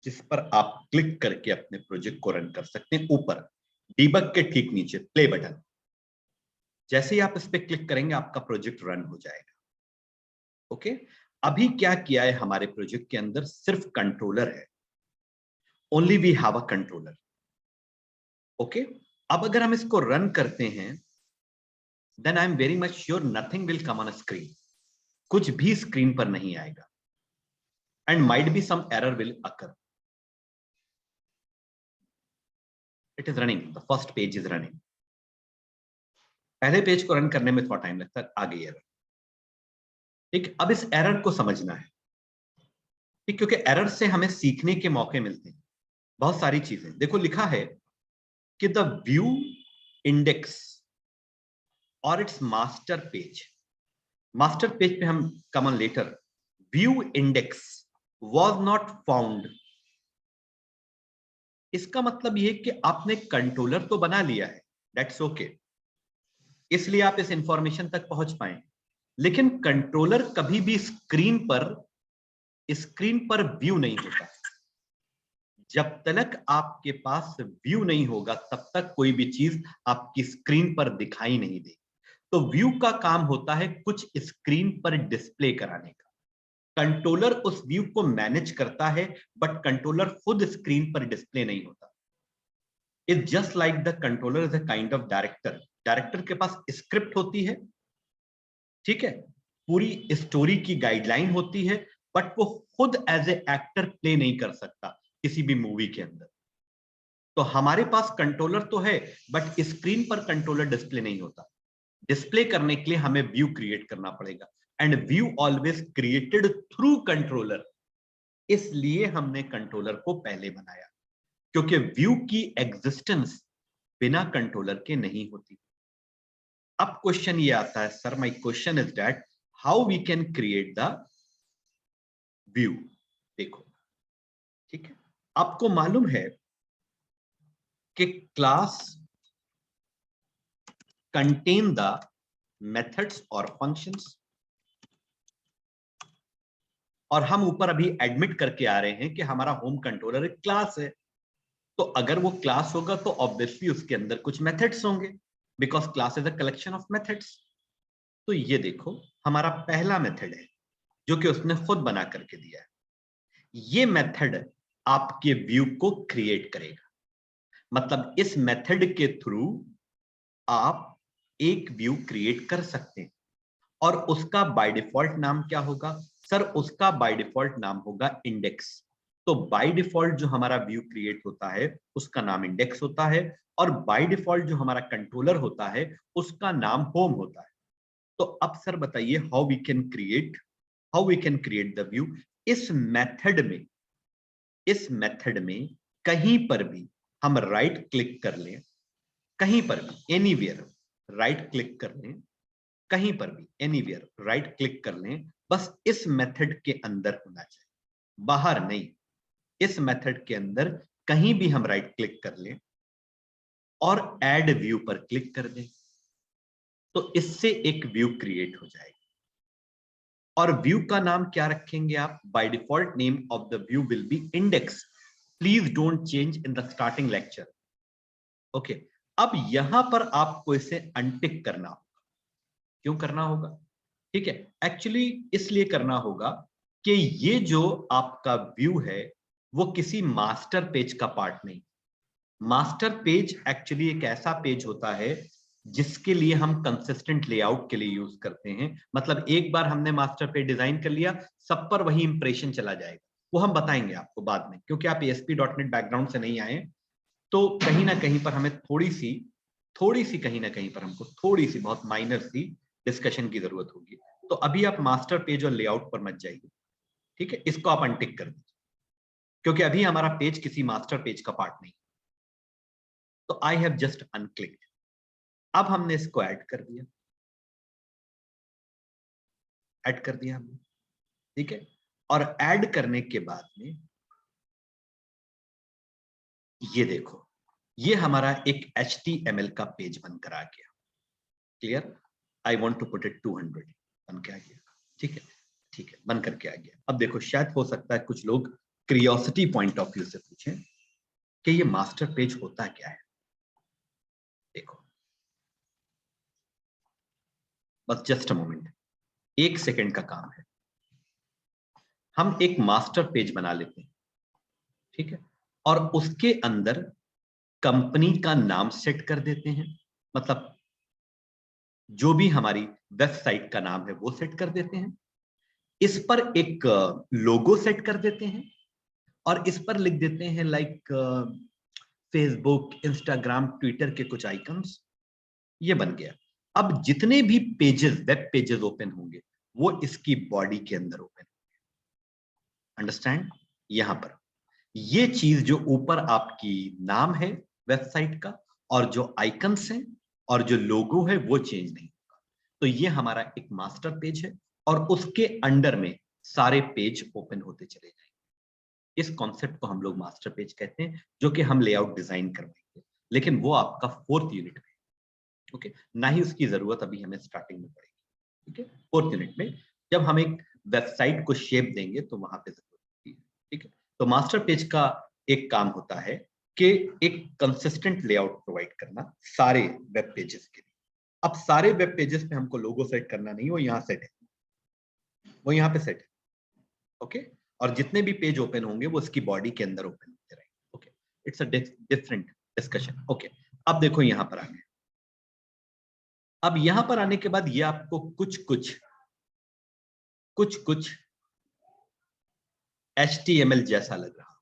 S1: जिस पर आप क्लिक करके अपने प्रोजेक्ट को रन कर सकते हैं. ऊपर डीबग के ठीक नीचे प्ले बटन. जैसे ही आप इस पे क्लिक करेंगे आपका प्रोजेक्ट रन हो जाएगा. ओके. अभी क्या किया है हमारे प्रोजेक्ट के अंदर, सिर्फ कंट्रोलर है. Only we have a controller. Okay. अब अगर हम इसको रन करते हैं, then I am very much sure nothing will come on screen. कुछ भी स्क्रीन पर नहीं आएगा. And might be some error will occur. It is running. The first page is running. पहले पेज को रन करने में थोड़ा टाइम लगता है. आ गई एरर. ठीक. अब इस एरर को समझना है. ठीक. क्योंकि एरर से हमें सीखने के मौके मिलते हैं. बहुत सारी चीजें देखो, लिखा है कि द व्यू इंडेक्स और it's master page. Master page पे हम come on later. View index was not found. इसका मतलब यह कि आपने कंट्रोलर तो बना लिया है, दैट्स ओके, इसलिए आप इस इंफॉर्मेशन तक पहुंच पाए. लेकिन कंट्रोलर कभी भी स्क्रीन पर व्यू नहीं होता. जब तक आपके पास व्यू नहीं होगा तब तक कोई भी चीज आपकी स्क्रीन पर दिखाई नहीं देगी. तो व्यू का काम होता है कुछ स्क्रीन पर डिस्प्ले कराने का. कंट्रोलर उस व्यू को मैनेज करता है, बट कंट्रोलर खुद स्क्रीन पर डिस्प्ले नहीं होता. It's just like the controller is a kind of director. Director के पास स्क्रिप्ट होती है, ठीक है, पूरी स्टोरी की गाइडलाइन होती है, बट वो खुद एज ए एक्टर प्ले नहीं कर सकता किसी भी मूवी के अंदर. तो हमारे पास कंट्रोलर तो है, बट स्क्रीन पर कंट्रोलर डिस्प्ले नहीं होता. डिस्प्ले करने के लिए हमें व्यू क्रिएट करना पड़ेगा. And view always created through controller. इसलिए हमने कंट्रोलर को पहले बनाया, क्योंकि व्यू की एग्जिस्टेंस बिना कंट्रोलर के नहीं होती. अब क्वेश्चन ये आता है, sir my question is that how we can create the view. देखो, ठीक है, आपको मालूम है कि क्लास कंटेन द मेथड्स और फंक्शंस. और हम ऊपर अभी एडमिट करके आ रहे हैं कि हमारा होम कंट्रोलर एक क्लास है. तो अगर वो क्लास होगा तो ऑब्वियसली उसके अंदर कुछ मेथड्स होंगे, because class is a collection of methods. तो ये देखो, हमारा पहला मेथड है जो कि उसने खुद बना करके दिया है. ये मेथड आपके व्यू को क्रिएट करेगा. मतलब इस मेथड के थ्रू आप एक व्यू क्रिएट कर सकते हैं. और उसका बाय डिफॉल्ट नाम क्या होगा? सर उसका बाय डिफॉल्ट नाम होगा इंडेक्स. तो बाय डिफॉल्ट जो हमारा व्यू क्रिएट होता है उसका नाम इंडेक्स होता है, और बाय डिफॉल्ट जो हमारा कंट्रोलर होता है उसका नाम होम होता है. तो अब सर बताइए how we can create the view. इस मेथड में कहीं पर भी हम राइट क्लिक कर लें, कहीं पर भी एनीवेयर राइट क्लिक कर लें, कहीं पर भी एनीवेयर राइट क्लिक कर लें, बस इस मेथड के अंदर होना चाहिए, बाहर नहीं. इस मेथड के अंदर कहीं भी हम राइट क्लिक कर लें और ऐड व्यू पर क्लिक कर दें, तो इससे एक व्यू क्रिएट हो जाएगा. और व्यू का नाम क्या रखेंगे आप? By default name of the view will be index. Please don't change in the starting lecture. Okay. अब यहां पर आपको इसे अनटिक करना होगा. क्यों करना होगा? ठीक है, एक्चुअली इसलिए करना होगा कि ये जो आपका व्यू है वो किसी मास्टर पेज का पार्ट नहीं. मास्टर पेज एक्चुअली एक ऐसा पेज होता है जिसके लिए हम कंसिस्टेंट लेआउट के लिए यूज करते हैं। मतलब एक बार हमने मास्टर पेज डिजाइन कर लिया, सब पर वही इंप्रेशन चला जाएगा। वो हम बताएंगे आपको बाद में, क्योंकि आप ASP.NET बैकग्राउंड से नहीं आए, तो कहीं ना कहीं पर हमें थोड़ी सी कहीं ना कहीं पर हमको थोड़ी सी बहुत माइनर सी डिस्कशन की जरूरत होगी। तो अभी आप मास्टर पेज और लेआउट पर मत जाइए, ठीक है, इसको आप अनटिक कर दीजिए, क्योंकि अभी हमारा पेज किसी मास्टर पेज का पार्ट नहीं। तो आई हैव जस्ट अनक्लिक्ड। अब हमने इसको ऐड कर दिया, हमने, ठीक है। और ऐड करने के बाद में ये देखो, ये हमारा एक HTML का पेज बनकर आ गया। Clear? I want to put it 200, बन के आ गया, ठीक है, ठीक है, बन करके आ गया। अब देखो, शायद हो सकता है कुछ लोग क्यूरियोसिटी पॉइंट ऑफ व्यू से पूछें कि ये मास्टर पेज होता क्या है। देखो, बस जस्ट अ मोमेंट, 1 सेकेंड का काम है। हम एक मास्टर पेज बना लेते हैं, ठीक है, और उसके अंदर कंपनी का नाम सेट कर देते हैं। मतलब जो भी हमारी वेबसाइट का नाम है वो सेट कर देते हैं। इस पर एक लोगो सेट कर देते हैं और इस पर लिख देते हैं लाइक फेसबुक, इंस्टाग्राम, ट्विटर के कुछ आइकन्स। ये बन गया। अब जितने भी पेजेस, वेब पेजेस ओपन होंगे वो इसकी बॉडी के अंदर ओपन होंगे। अंडरस्टैंड? यहां पर ये चीज जो ऊपर आपकी नाम है वेबसाइट का और जो आइकन्स हैं और जो लोगो है वो चेंज नहीं होगा। तो ये हमारा एक मास्टर पेज है और उसके अंडर में सारे पेज ओपन होते चले जाएंगे। इस कॉन्सेप्ट को हम लोग मास्टर पेज कहते हैं, जो कि हम लेआउट डिजाइन करवाएंगे, लेकिन वो आपका 4th यूनिट में, ओके, ना ही उसकी जरूरत अभी हमें स्टार्टिंग में पड़ेगी। ठीक है, 4th यूनिट में जब हम एक वेबसाइट को शेप देंगे तो वहां पे जरूरत होती है। ठीक है, तो मास्टर पेज का एक काम होता है कि एक कंसिस्टेंट लेआउट प्रोवाइड करना सारे वेब पेजेस के लिए। अब सारे वेब पेजेस पे हमको लोगो सेट करना नहीं, वो यहाँ सेट है, वो यहाँ पे सेट है, ओके। और जितने भी पेज ओपन होंगे वो उसकी बॉडी के अंदर ओपन होते रहेंगे, okay. It's a different discussion, okay. अब देखो यहाँ पर आ गए। अब यहां पर आने के बाद ये आपको कुछ कुछ HTML जैसा लग रहा,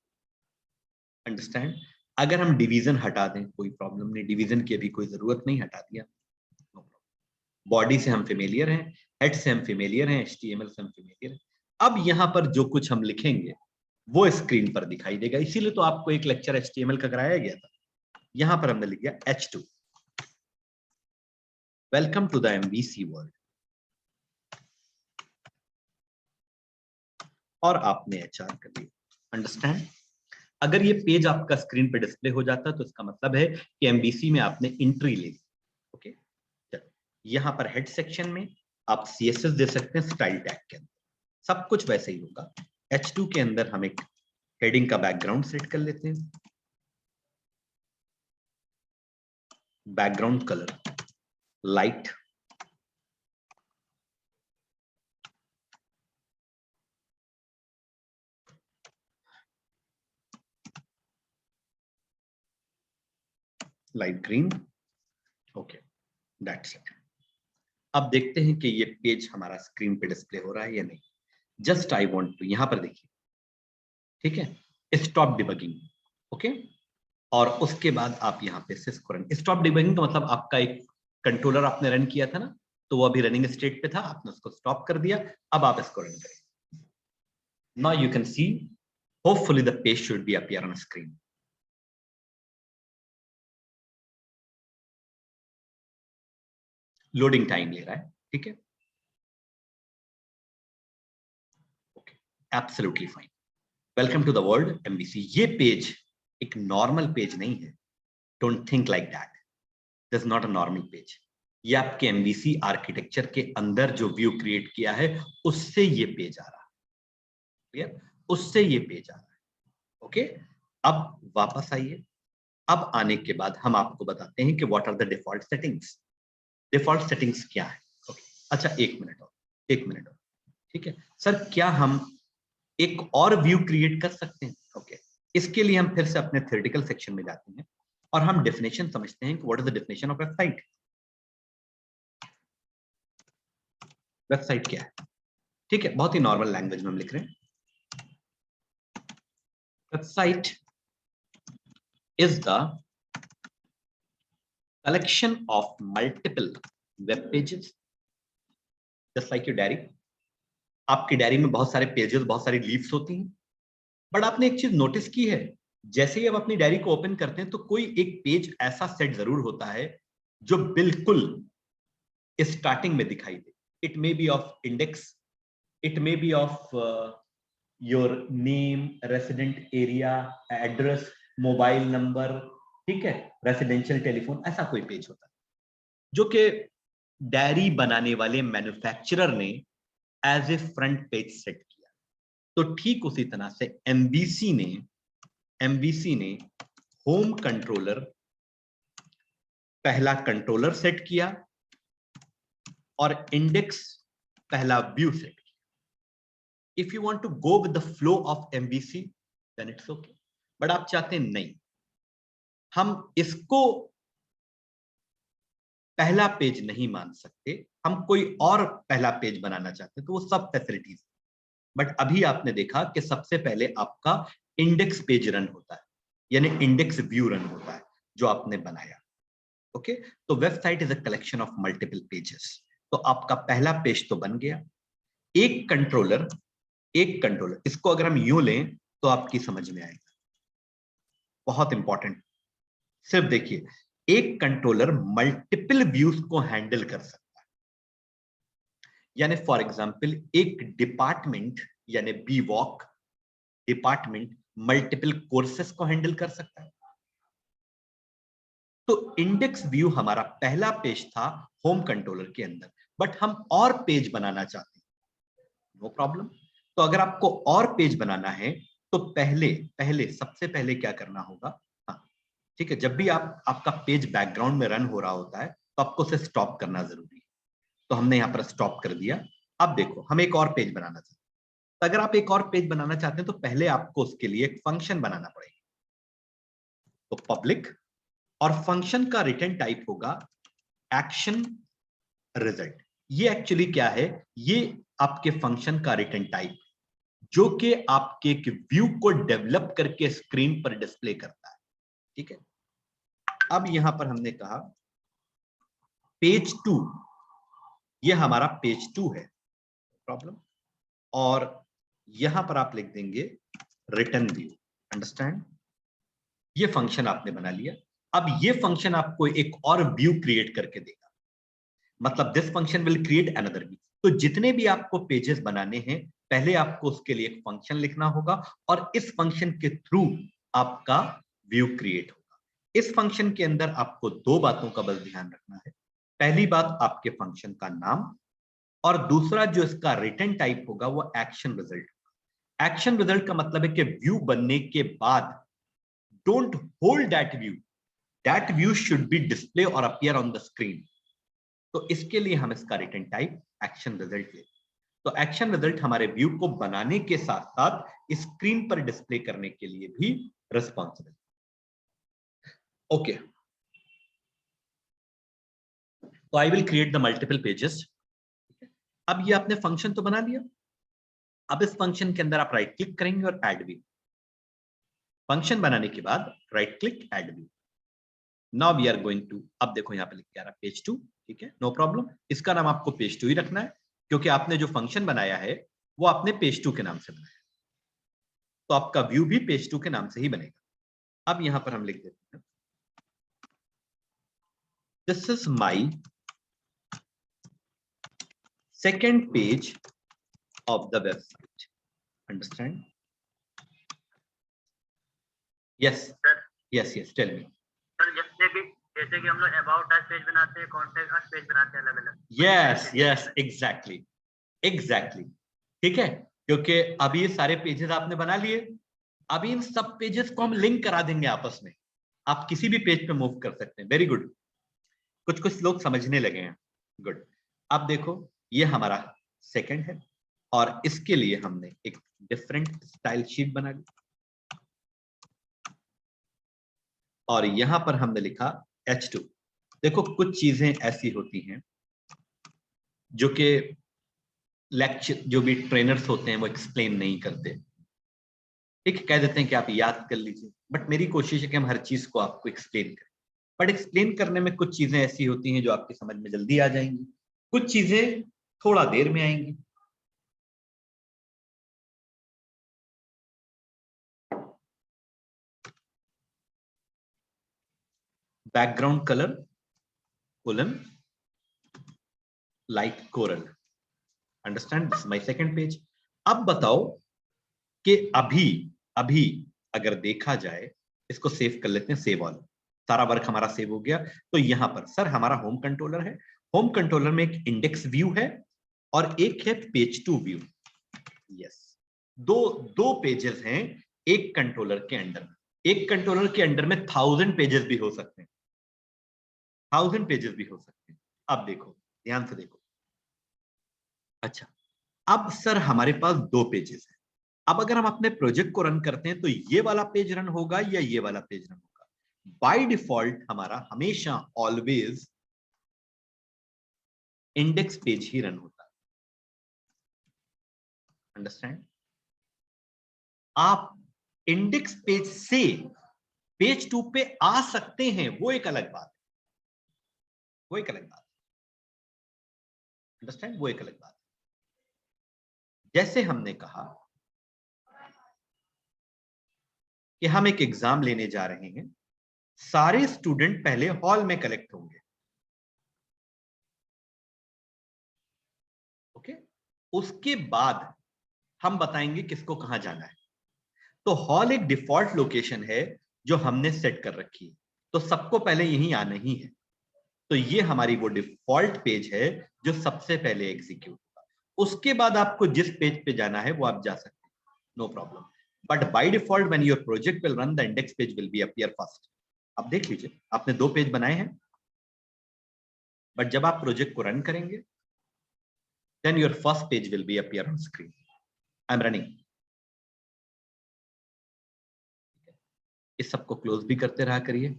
S1: अंडरस्टैंड? अगर हम डिवीजन हटा दें कोई प्रॉब्लम नहीं, डिवीजन की अभी कोई जरूरत नहीं, हटा दिया, नो प्रॉब्लम। बॉडी से हम फेमिलियर हैं, हेड से हम फेमिलियर हैं, HTML से हम फेमिलियर हैं। अब यहां पर जो कुछ हम लिखेंगे वो स्क्रीन पर दिखाई देगा। इसीलिए तो आपको एक लेक्चर HTML का कराया गया था। यहां पर हमने लिख दिया H2, welcome to the MVC world, और आपने HR कर दिया। अंडरस्टैंड? अगर ये पेज आपका स्क्रीन पे डिस्प्ले हो जाता है तो इसका मतलब है कि MVC में आपने एंट्री ले ली, ओके। चलो, यहां पर हेड सेक्शन में आप CSS दे सकते हैं स्टाइल टैग के अंदर, सब कुछ वैसे ही होगा। H2 के अंदर हम एक हेडिंग का बैकग्राउंड सेट कर लेते हैं, background colour light, light green, okay, that's it. अब देखते हैं कि ये पेज हमारा स्क्रीन पे डिस्प्ले हो रहा है या नहीं। जस्ट आई वांट टू, यहां पर देखिए, ठीक है, स्टॉप डिबगिंग, ओके। और उसके बाद आप यहाँ पे सिस्को रन, स्टॉप डिबगिंग का मतलब आपका एक कंट्रोलर आपने रन किया था ना, तो वो अभी रनिंग स्टेट पे था, आपने उसको स्टॉप कर दिया, अब आप इसको रन करें। Now you can see, hopefully the page should be appear on screen. Loading time ले रहा है, ठीक है, okay, absolutely fine. Welcome to the world MVC। ये पेज एक नॉर्मल पेज नहीं है, don't think like that, this is not a normal page. ये आपके MVC आर्किटेक्चर के अंदर जो व्यू क्रिएट किया है उससे ये पेज आ रहा है, क्लियर? उससे ये पेज आ रहा है, ओके। अब वापस आइए। अब आने के बाद हम आपको बताते हैं कि what are the default settings. Default settings क्या है, ओके। अच्छा, एक मिनट और, ठीक है सर, क्या हम एक और व्यू क्रिएट कर सकते हैं? ओके, इसके लिए हम फिर से अपने थ्योरेटिकल सेक्शन में जाते हैं और हम डेफिनेशन समझते हैं कि what is the definition of website. Website क्या है, ठीक है, बहुत ही नॉर्मल लैंग्वेज में हम लिख रहे हैं। Website is the collection of multiple web pages just like your diary. आपकी डायरी में बहुत सारे पेजेस, बहुत सारी लीव्स होती हैं, बट आपने एक चीज नोटिस की है, जैसे ही आप अपनी डायरी को ओपन करते हैं तो कोई एक पेज ऐसा सेट जरूर होता है जो बिल्कुल स्टार्टिंग में दिखाई दे। It may be of index, it may be of your name, resident area, address, mobile number, ठीक है, रेसिडेंशियल टेलीफोन, ऐसा कोई पेज होता है जो कि डायरी बनाने वाले मैन्युफैक्चरर ने as a front page set किया। तो ठीक उसी तरह से एमवीसी ने होम कंट्रोलर पहला कंट्रोलर सेट किया और इंडेक्स पहला व्यू सेट किया। If you want to go with the flow of MVC then it's okay, but आप चाहते हैं नहीं, हम इसको पहला पेज नहीं मान सकते, हम कोई और पहला पेज बनाना चाहते हैं, तो वो सब फैसिलिटीज। बट अभी आपने देखा कि सबसे पहले आपका इंडेक्स पेज रन होता है, यानी इंडेक्स व्यू रन होता है जो आपने बनाया। ओके, तो website is a collection of multiple pages. तो आपका पहला पेज तो बन गया। एक कंट्रोलर इसको अगर हम यूं लें तो आपकी समझ में आएगा, बहुत इंपॉर्टेंट। सिर्फ देखिए, एक कंट्रोलर मल्टीपल व्यूज को हैंडल कर सकता है। यानी फॉर एग्जांपल एक डिपार्टमेंट यानी B voc department multiple courses को हैंडल कर सकता है। तो इंडेक्स व्यू हमारा पहला पेज था होम कंट्रोलर के अंदर, बट हम और पेज बनाना चाहते हैं, नो प्रॉब्लम। तो अगर आपको और पेज बनाना है तो पहले सबसे पहले क्या करना होगा, हाँ ठीक है, जब भी आपका पेज बैकग्राउंड में रन हो रहा होता है तो आपको उसे स्टॉप करना जरूरी है। तो हमने यहाँ पर स्टॉप कर दिया। अब देखो, हम एक और पेज बनाना चाहते हैं। तो अगर आप एक और पेज बनाना चाहते हैं तो पहले आपको उसके लिए एक फंक्शन बनाना पड़ेगा। तो पब्लिक, और फंक्शन का रिटर्न टाइप होगा एक्शन रिजल्ट। ये एक्चुअली क्या है, ये आपके फंक्शन का रिटर्न टाइप जो कि आपके व्यू को डेवलप करके स्क्रीन पर डिस्प्ले करता है, ठीक है। अब यहां पर हमने कहा पेज 2, ये हमारा पेज 2 है, प्रॉब्लम। और यहां पर आप लिख देंगे रिटर्न व्यू, अंडरस्टैंड। ये फंक्शन आपने बना लिया। अब ये फंक्शन आपको एक और व्यू क्रिएट करके देगा, मतलब this function will create another view. तो जितने भी आपको पेजेस बनाने हैं पहले आपको उसके लिए एक फंक्शन लिखना होगा और इस फंक्शन के थ्रू आपका व्यू क्रिएट होगा। इस फंक्शन के अंदर आपको दो बातों का बस ध्यान रखना है। पहली बात आपके फंक्शन का नाम, और दूसरा जो इसका रिटर्न टाइप होगा वो एक्शन रिजल्ट होगा। एक्शन रिजल्ट का मतलब है कि व्यू बनने के बाद don't hold that view should be display और अपीयर ऑन द स्क्रीन। तो इसके लिए हम इसका रिटर्न टाइप एक्शन रिजल्ट लेते हैं। तो एक्शन रिजल्ट हमारे व्यू को बनाने के साथ साथ स्क्रीन पर डिस्प्ले करने के लिए भी रिस्पॉन्सिबल। ओके, तो I will create the multiple pages. अब ये आपने फंक्शन तो बना लिया। अब इस फंक्शन के अंदर आप राइट क्लिक करेंगे और ऐड व्यू। फंक्शन बनाने के बाद right click add view. Now we are going to, अब देखो यहाँ पे लिख के आ रहा है पेज 2, ठीक है, नो प्रॉब्लम। इसका नाम आपको पेज 2 ही रखना है क्योंकि आपने जो फंक्शन बनाया है वो आपने पेज 2 के नाम से बनाया, तो आपका व्यू भी पेज 2 के नाम से ही बनेगा। अब यहां पर हम लिख देते हैं this is my second page of the website, understand. Yes
S2: sir
S1: yes tell me.
S2: Sir जैसे कि हम लोग अबाउट अस पेज बनाते हैं, कॉन्टैक्ट अस पेज बनाते हैं, अलग अलग।
S1: यस एग्जैक्टली, ठीक है, क्योंकि अभी ये सारे पेजेस आपने बना लिए। अभी इन सब पेजेस को हम लिंक करा देंगे आपस में, आप किसी भी पेज पे मूव कर सकते हैं। वेरी गुड, कुछ लोग समझने लगे हैं, गुड। अब देखो ये हमारा सेकंड है और इसके लिए हमने एक डिफरेंट स्टाइल शीट बना ली और यहां पर हमने लिखा H2। देखो कुछ चीजें ऐसी होती हैं जो कि लेक्चर जो भी ट्रेनर्स होते हैं वो एक्सप्लेन नहीं करते, ठीक है, कह देते हैं कि आप याद कर लीजिए, बट मेरी कोशिश है कि हम हर चीज को आपको एक्सप्लेन करें। बट एक्सप्लेन करने में कुछ चीजें ऐसी होती हैं जो आपकी समझ में जल्दी आ जाएंगी, कुछ चीजें थोड़ा देर में आएंगी। Background colour colon light coral, understand, this my second page. अब बताओ कि अभी अभी अगर देखा जाए, इसको सेव कर लेते हैं, सेव ऑल, सारा वर्क हमारा सेव हो गया। तो यहां पर सर हमारा होम कंट्रोलर है, होम कंट्रोलर में एक इंडेक्स व्यू है और एक है पेज टू व्यू। यस, दो पेजेस हैं एक कंट्रोलर के अंडर। एक कंट्रोलर के अंडर में 1000 पेजेस भी हो सकते हैं, 1000 पेजेस भी हो सकते हैं। अब देखो, ध्यान से देखो। अच्छा, अब सर हमारे पास 2 पेजेस हैं। अब अगर हम अपने प्रोजेक्ट को रन करते हैं तो ये वाला पेज रन होगा या ये वाला पेज रन होगा? बाय डिफॉल्ट हमारा हमेशा ऑलवेज इंडेक्स पेज ही रन होता है, अंडरस्टैंड। आप इंडेक्स पेज से पेज 2 पे आ सकते हैं, वो एक अलग बात है, वो एक अलग बात है, अंडरस्टैंड, वो एक अलग बात है। जैसे हमने कहा कि हम एक एग्जाम लेने जा रहे हैं, सारे स्टूडेंट पहले हॉल में कलेक्ट होंगे, ओके, उसके बाद हम बताएंगे किसको कहां जाना है। तो हॉल एक डिफॉल्ट लोकेशन है जो हमने सेट कर रखी है, तो सबको पहले यहीं आना ही है। तो ये हमारी वो डिफॉल्ट पेज है जो सबसे पहले एग्जीक्यूट होगा। उसके बाद आपको जिस पेज पे जाना है वो आप जा सकते हैं, no problem. But by default when your project will run, the index page will be appear first. अब देख लीजिए, आपने 2 पेज बनाए हैं, बट जब आप प्रोजेक्ट को रन करेंगे then your first page will be appear on screen. I am running. इस सबको क्लोज भी करते रहा करिए।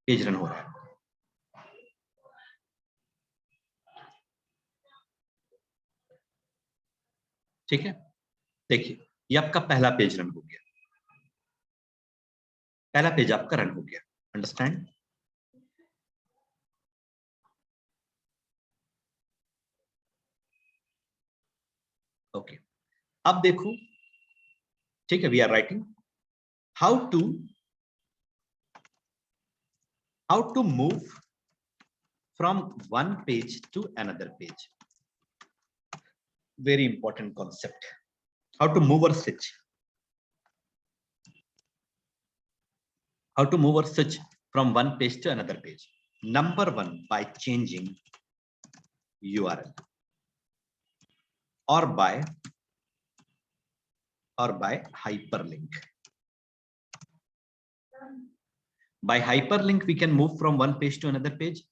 S1: पेज रन हो रहा है, ठीक है। देखिए, ये आपका पहला पेज रन हो गया, पहला पेज आपका रन हो गया, अंडरस्टैंड। ओके, अब देखो, ठीक है, we are writing how to move from one page to another page. Very important concept, how to move और switch, how to move or switch from one page to another page. Number 1, by changing URL or by hyperlink. By hyperlink we can move from one page to another page.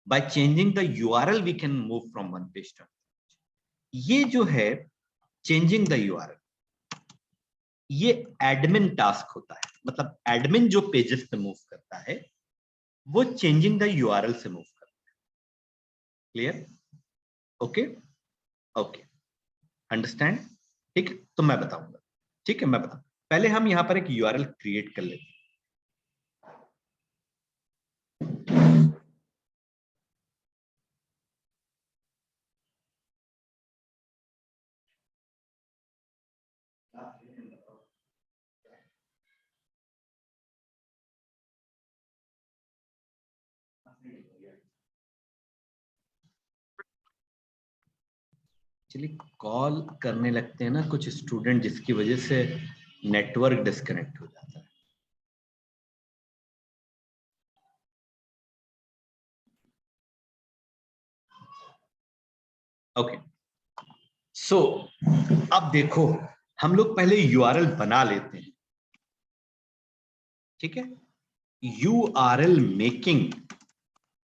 S1: By changing the URL we can move from one page to another page. ये जो है changing the URL, ये admin task होता है, मतलब admin जो pages पे move करता है वो चेंजिंग द यूआरएल से मूव करता है। क्लियर? ओके ओके, अंडरस्टैंड, ठीक है। तो मैं बताऊंगा, ठीक है, मैं बताऊं। पहले हम यहां पर एक यूआरएल क्रिएट कर लेते हैं। चलिए, कॉल करने लगते हैं ना कुछ स्टूडेंट, जिसकी वजह से नेटवर्क डिस्कनेक्ट हो जाता है। ओके, सो अब देखो, हम लोग पहले यूआरएल बना लेते हैं, ठीक है। यूआरएल मेकिंग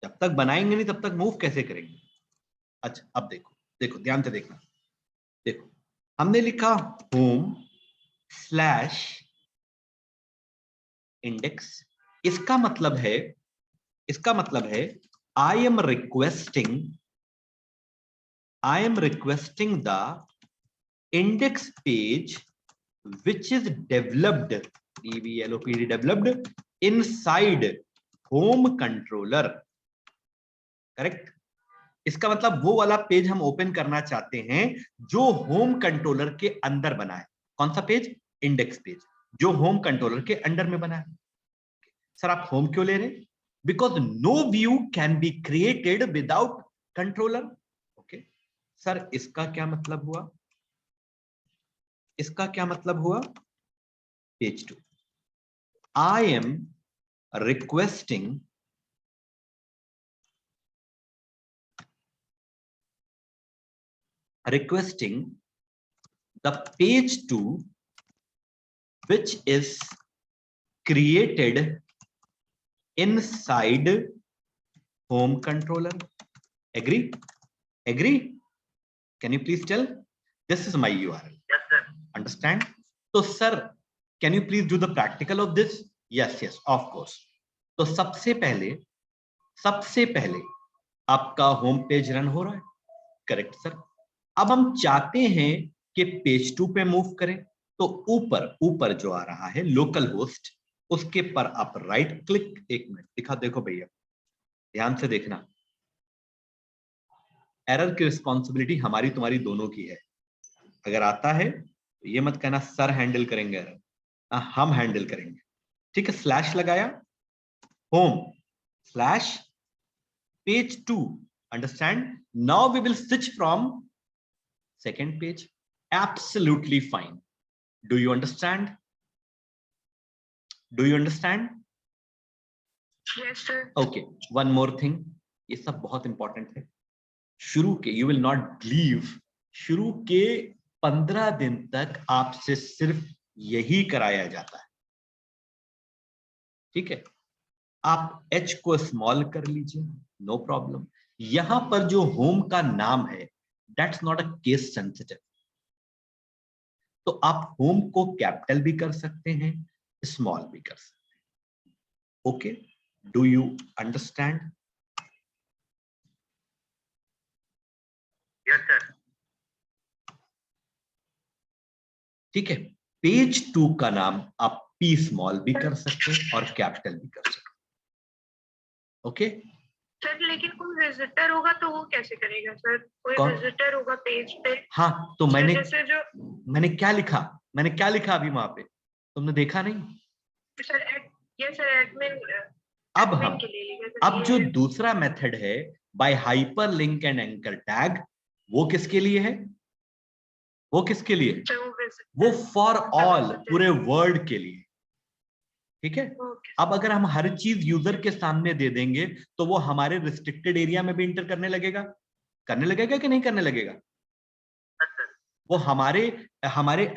S1: जब तक बनाएंगे नहीं तब तक मूव कैसे करेंगे? अच्छा, अब देखो, देखो ध्यान से देखना, देखो हमने लिखा home/index। इसका मतलब है I am requesting the index page which is developed, developed inside home controller. Correct? इसका मतलब वो वाला पेज हम ओपन करना चाहते हैं जो होम कंट्रोलर के अंदर बना है. कौन सा पेज? इंडेक्स पेज, जो होम कंट्रोलर के अंडर में बना है. सर आप होम क्यों ले रहे हैं? Because no view can be created without controller. Okay sir, इसका क्या मतलब हुआ? इसका क्या मतलब हुआ? Page 2, I am requesting the page 2 which is created inside home controller. Agree? Can you please tell? This is my URL.
S2: Yes, sir.
S1: Understand? So sir, can you please do the practical of this? Yes, of course. तो सबसे पहले आपका home page run हो रहा है. Correct sir. अब हम चाहते हैं कि पेज 2 पे मूव करें, तो ऊपर जो आ रहा है लोकल होस्ट, उसके पर आप राइट क्लिक. एक मिनट देखो भैया, ध्यान से देखना. एरर की रिस्पॉन्सिबिलिटी हमारी तुम्हारी दोनों की है. अगर आता है तो ये मत कहना सर हैंडल करेंगे एरर, हम हैंडल करेंगे. ठीक है, स्लैश लगाया, home slash page 2. Understand? Now we will switch from second page. Absolutely fine. Do you understand?
S3: Yes, sir.
S1: Okay, one more thing. ये सब बहुत इंपॉर्टेंट है. शुरू के, you will not believe, शुरू के 15 दिन तक आपसे सिर्फ यही कराया जाता है. ठीक है, आप H को स्मॉल कर लीजिए, नो प्रॉब्लम. यहां पर जो होम का नाम है, that's not a case sensitive. तो आप होम को कैपिटल भी कर सकते हैं, स्मॉल भी कर सकते हैं. Okay, do you understand?
S2: Yes, sir.
S1: ठीक है, पेज 2 का नाम आप पी स्मॉल भी कर सकते हैं और कैपिटल भी कर सकते हैं. ओके
S3: सर, लेकिन कोई विजिटर होगा तो वो कैसे करेगा सर? कोई
S1: कौन?
S3: विजिटर होगा पेज पे.
S1: हाँ, तो
S3: जैसे जो
S1: मैंने क्या लिखा अभी वहां पे, तुमने देखा नहीं?
S3: सर, ये सर एडमिन
S1: अब हम
S3: के लिए लिखा सर.
S1: अब जो दूसरा मेथड है by hyper link and anchor tag, वो किसके लिए है? वो फॉर ऑल, पूरे वर्ड के लिए. ठीक है, अब अगर हम हर चीज यूजर के सामने दे देंगे तो वो हमारे रिस्ट्रिक्टेड एरिया में भी इंटर करने लगेगा कि नहीं करने लगेगा? वो हमारे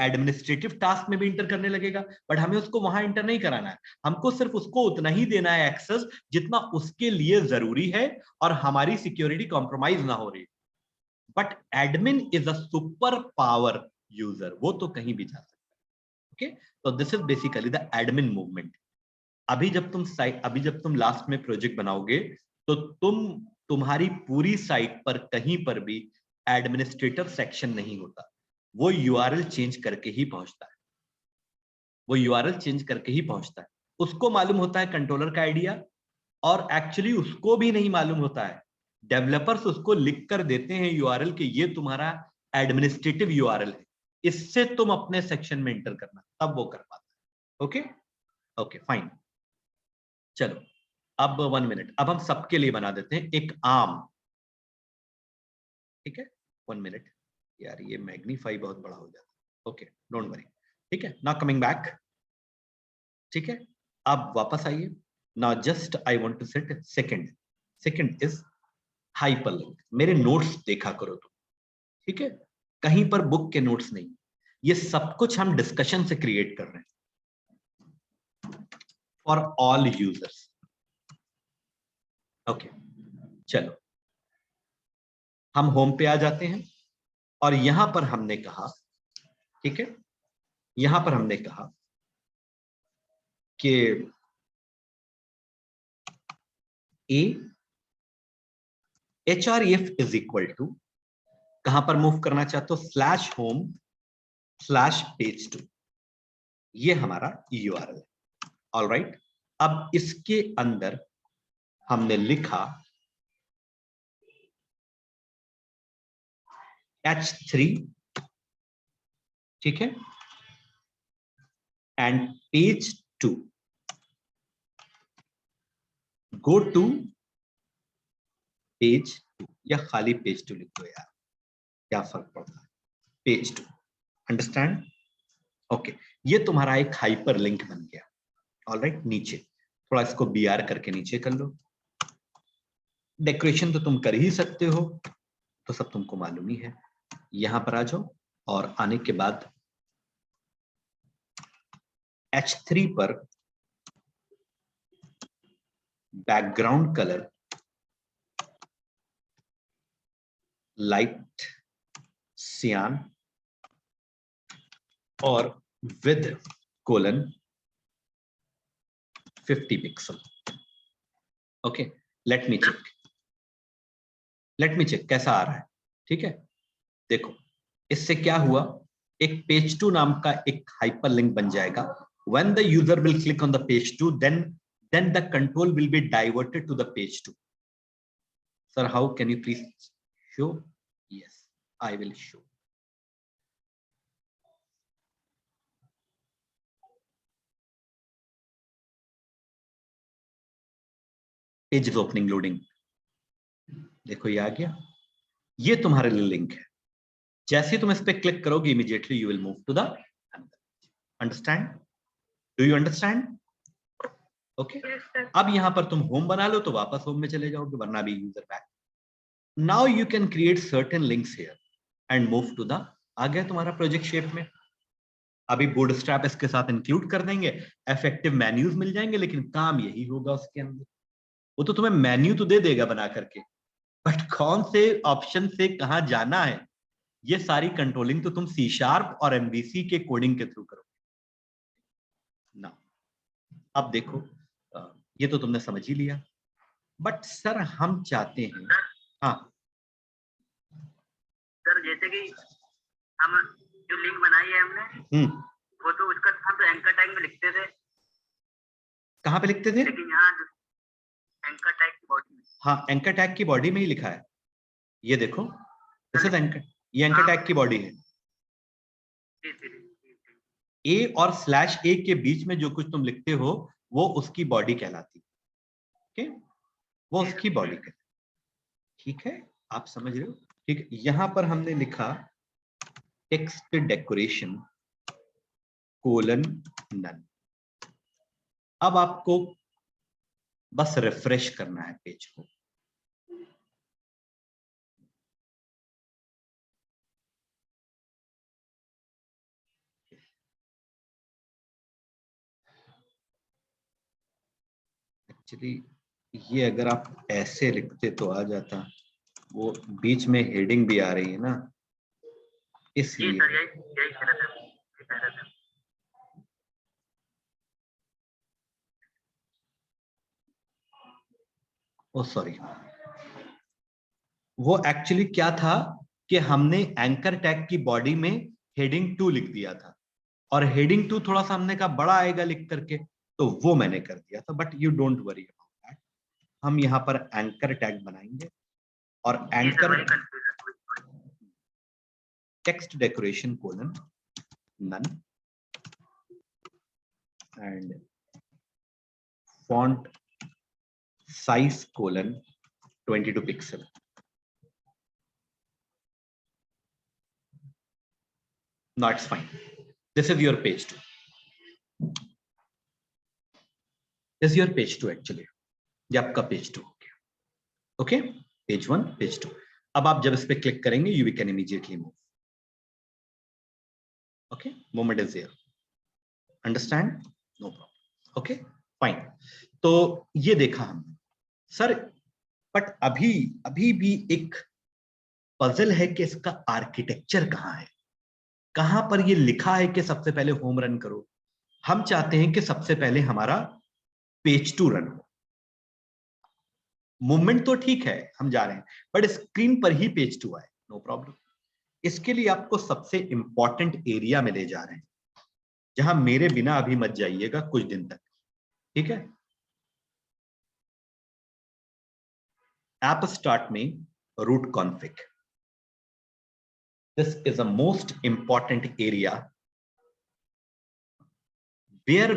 S1: एडमिनिस्ट्रेटिव टास्क में भी इंटर करने लगेगा, बट हमें उसको वहां इंटर नहीं कराना है. हमको सिर्फ उसको उतना ही देना है एक्सेस जितना उसके लिए जरूरी है और हमारी सिक्योरिटी कॉम्प्रोमाइज ना हो रही. But admin is a super power user, वो तो कहीं भी जा सकता है. ओके, तो this is basically the admin movement. अभी जब तुम लास्ट में प्रोजेक्ट बनाओगे तो तुम्हारी पूरी साइट पर कहीं पर भी एडमिनिस्ट्रेटर सेक्शन नहीं होता. वो यूआरएल चेंज करके ही पहुंचता है. उसको मालूम होता है कंट्रोलर का आइडिया, और एक्चुअली उसको भी नहीं मालूम होता है. डेवलपर्स उसको लिख कर देते हैं यूआरएल के, ये तुम्हारा एडमिनिस्ट्रेटिव यूआरएल है, इससे तुम अपने सेक्शन में एंटर करना, तब वो कर पाता है. Okay fine. चलो अब 1 मिनट, अब हम सबके लिए बना देते हैं एक आम. ठीक है, 1 मिनट. यार ये मैग्नीफाई बहुत बड़ा हो जाता है. Okay, don't worry. ठीक है, नाउ कमिंग बैक. ठीक है, अब वापस आइए. Now just I want to set second is hyperlink. मेरे नोट्स देखा करो तुम. ठीक है, कहीं पर बुक के नोट्स नहीं, ये सब कुछ हम डिस्कशन से क्रिएट कर रहे हैं फॉर ऑल यूजर्स. ओके, चलो हम होम पे आ जाते हैं और यहां पर हमने कहा, ठीक है, यहां पर हमने कहा कि ए href इज इक्वल टू कहां पर मूव करना चाहते हो, /home/page2, ये हमारा URL है। ऑलराइट, अब इसके अंदर हमने लिखा h3, ठीक है, and page2, go to page2, या खाली page2 लिख दो यार, क्या फर्क पड़ता है, page2। अंडरस्टैंड? ओके, ये तुम्हारा एक हाइपर लिंक बन गया। ऑलराइट, नीचे थोड़ा इसको BR करके नीचे कर लो। डेकोरेशन तो तुम कर ही सकते हो, तो सब तुमको मालूम ही है। यहां पर आ जाओ और आने के बाद H3 पर बैकग्राउंड कलर लाइट सियान और with colon 50 pixel. Okay, let me check कैसा आ रहा है। ठीक है, देखो इससे क्या हुआ, एक page2 नाम का एक हाइपर लिंक बन जाएगा। When the user will click on the page2, then the control will be diverted to the page2. Sir, how can you please show? Yes, I will show. Page is opening, loading. देखो ये आ गया, ये तुम्हारे लिए link है। जैसे तुम इस पे क्लिक करोगे, immediately you will move to the understand, do you understand? Okay, अब यहां पर तुम होम बना लो तो वापस होम में चले जाओगे, वरना भी user back. Now you can create certain links here and move to the, आ गया तुम्हारा प्रोजेक्ट शेप में। अभी बूटस्ट्रैप इसके साथ इंक्लूड कर देंगे, इफेक्टिव मेन्यूज मिल जाएंगे, लेकिन काम यही होगा उसके अंदर। वो तो तुम्हें मेन्यू तो दे देगा बना करके, बट कौन से ऑप्शन से कहां जाना है, ये सारी कंट्रोलिंग तो तुम C# और MVC के कोडिंग के थ्रू करोगे ना। अब देखो, ये तो तुमने समझ ही लिया, बट सर हम चाहते हैं, हाँ
S2: सर जैसे कि हम जो लिंक बनाई है हमने, वो तो उसका हम तो एंकर टैग में लिखते थे।
S1: कहाँ पे लिखते थे?
S2: लेकिन यहाँ एंकर टैग की बॉडी में,
S1: हाँ एंकर टैग की बॉडी में ही लिखा है। ये देखो, दिस इज एंकर, ये एंकर टैग की बॉडी है। A और /A के बीच में जो कुछ तुम लिखते हो वो उसकी बॉडी कहलाती है। ओके, वो उसकी बॉडी कहलाती। ठीक है, आप समझ रहे हो? ठीक है, यहां पर हमने लिखा टेक्स्ट डेकोरेशन :none। अब आपको बस रिफ्रेश करना है पेज को। एक्चुअली ये अगर आप ऐसे लिखते तो आ जाता, वो बीच में हेडिंग भी आ रही है ना, इसलिए। ओ सॉरी, वो एक्चुअली क्या था कि हमने एंकर टैग की बॉडी में हेडिंग 2 लिख दिया था, और हेडिंग 2 थोड़ा सा हमने कहा बड़ा आएगा लिख करके, तो वो मैंने कर दिया था। But you don't worry about that, हम यहाँ पर एंकर टैग बनाएंगे और anchor text decoration :none and font size :22 pixel। No, it's fine. This is your page 2. This is your page 2 actually. ये आपका पेज 2 हो गया। Okay, page 1, page 2। अब आप जब इस पे क्लिक करेंगे, you can immediately move. Okay, movement is there. Understand? No problem. Okay, fine. तो ये देखा हमने सर, बट अभी भी एक पजल है कि इसका आर्किटेक्चर कहाँ है, कहां पर ये लिखा है कि सबसे पहले होम रन करो। हम चाहते हैं कि सबसे पहले हमारा पेज 2 रन हो। मूवमेंट तो ठीक है, हम जा रहे हैं, बट स्क्रीन पर ही पेज 2 आए, नो प्रॉब्लम। इसके लिए आपको सबसे इंपॉर्टेंट एरिया में ले जा रहे हैं, जहां मेरे बिना अभी मत जाइएगा कुछ दिन तक, ठीक है। ऐप स्टार्ट में route config, this is a most important area where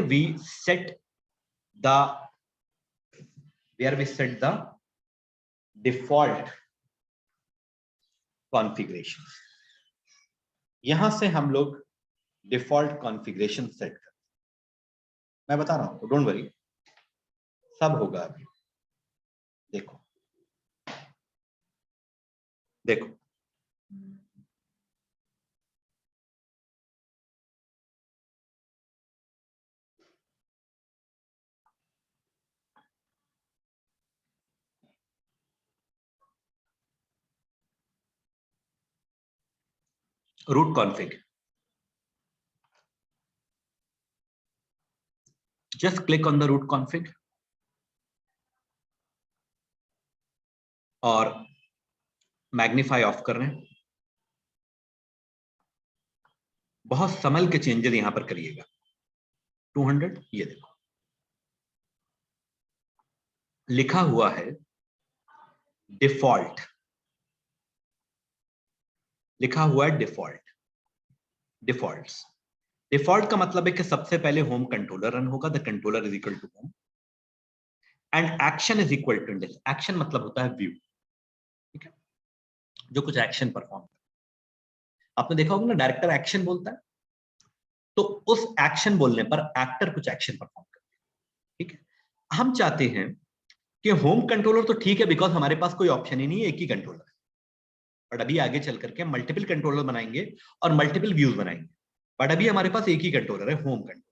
S1: we set the default configuration। यहां से हम लोग डिफॉल्ट कॉन्फ़िगरेशन सेट कर, मैं बता रहा हूं, डोंट वरी, सब होगा अभी। देखो देखो, root config, just click on the root config और मैग्नीफाई ऑफ कर रहे हैं। बहुत संभल के चेंजेस यहां पर करिएगा। 200, ये देखो लिखा हुआ है डिफॉल्ट, लिखा हुआ है डिफॉल्ट। डिफॉल्ट्स, डिफॉल्ट का मतलब है कि सबसे पहले होम कंट्रोलर रन होगा, the controller is equal to home and action is equal to index. Action मतलब होता है व्यू, ठीक है, जो कुछ एक्शन परफॉर्म करता है। आपने देखा होगा ना, डायरेक्टर एक्शन बोलता है, तो उस एक्शन बोलने पर एक्टर कुछ एक्शन परफॉर्म करता है, ठीक है। हम चाहते हैं कि होम कंट्रोलर तो ठीक है, बिकॉज हमारे पास कोई ऑप्शन ही नहीं है, एक ही कंट्रोलर है, बट अभी आगे चल करके मल्टीपल कंट्रोलर बनाएंगे और मल्टीपल व्यूज बनाएंगे, बट अभी हमारे पास एक ही कंट्रोलर है, होम कंट्रोलर।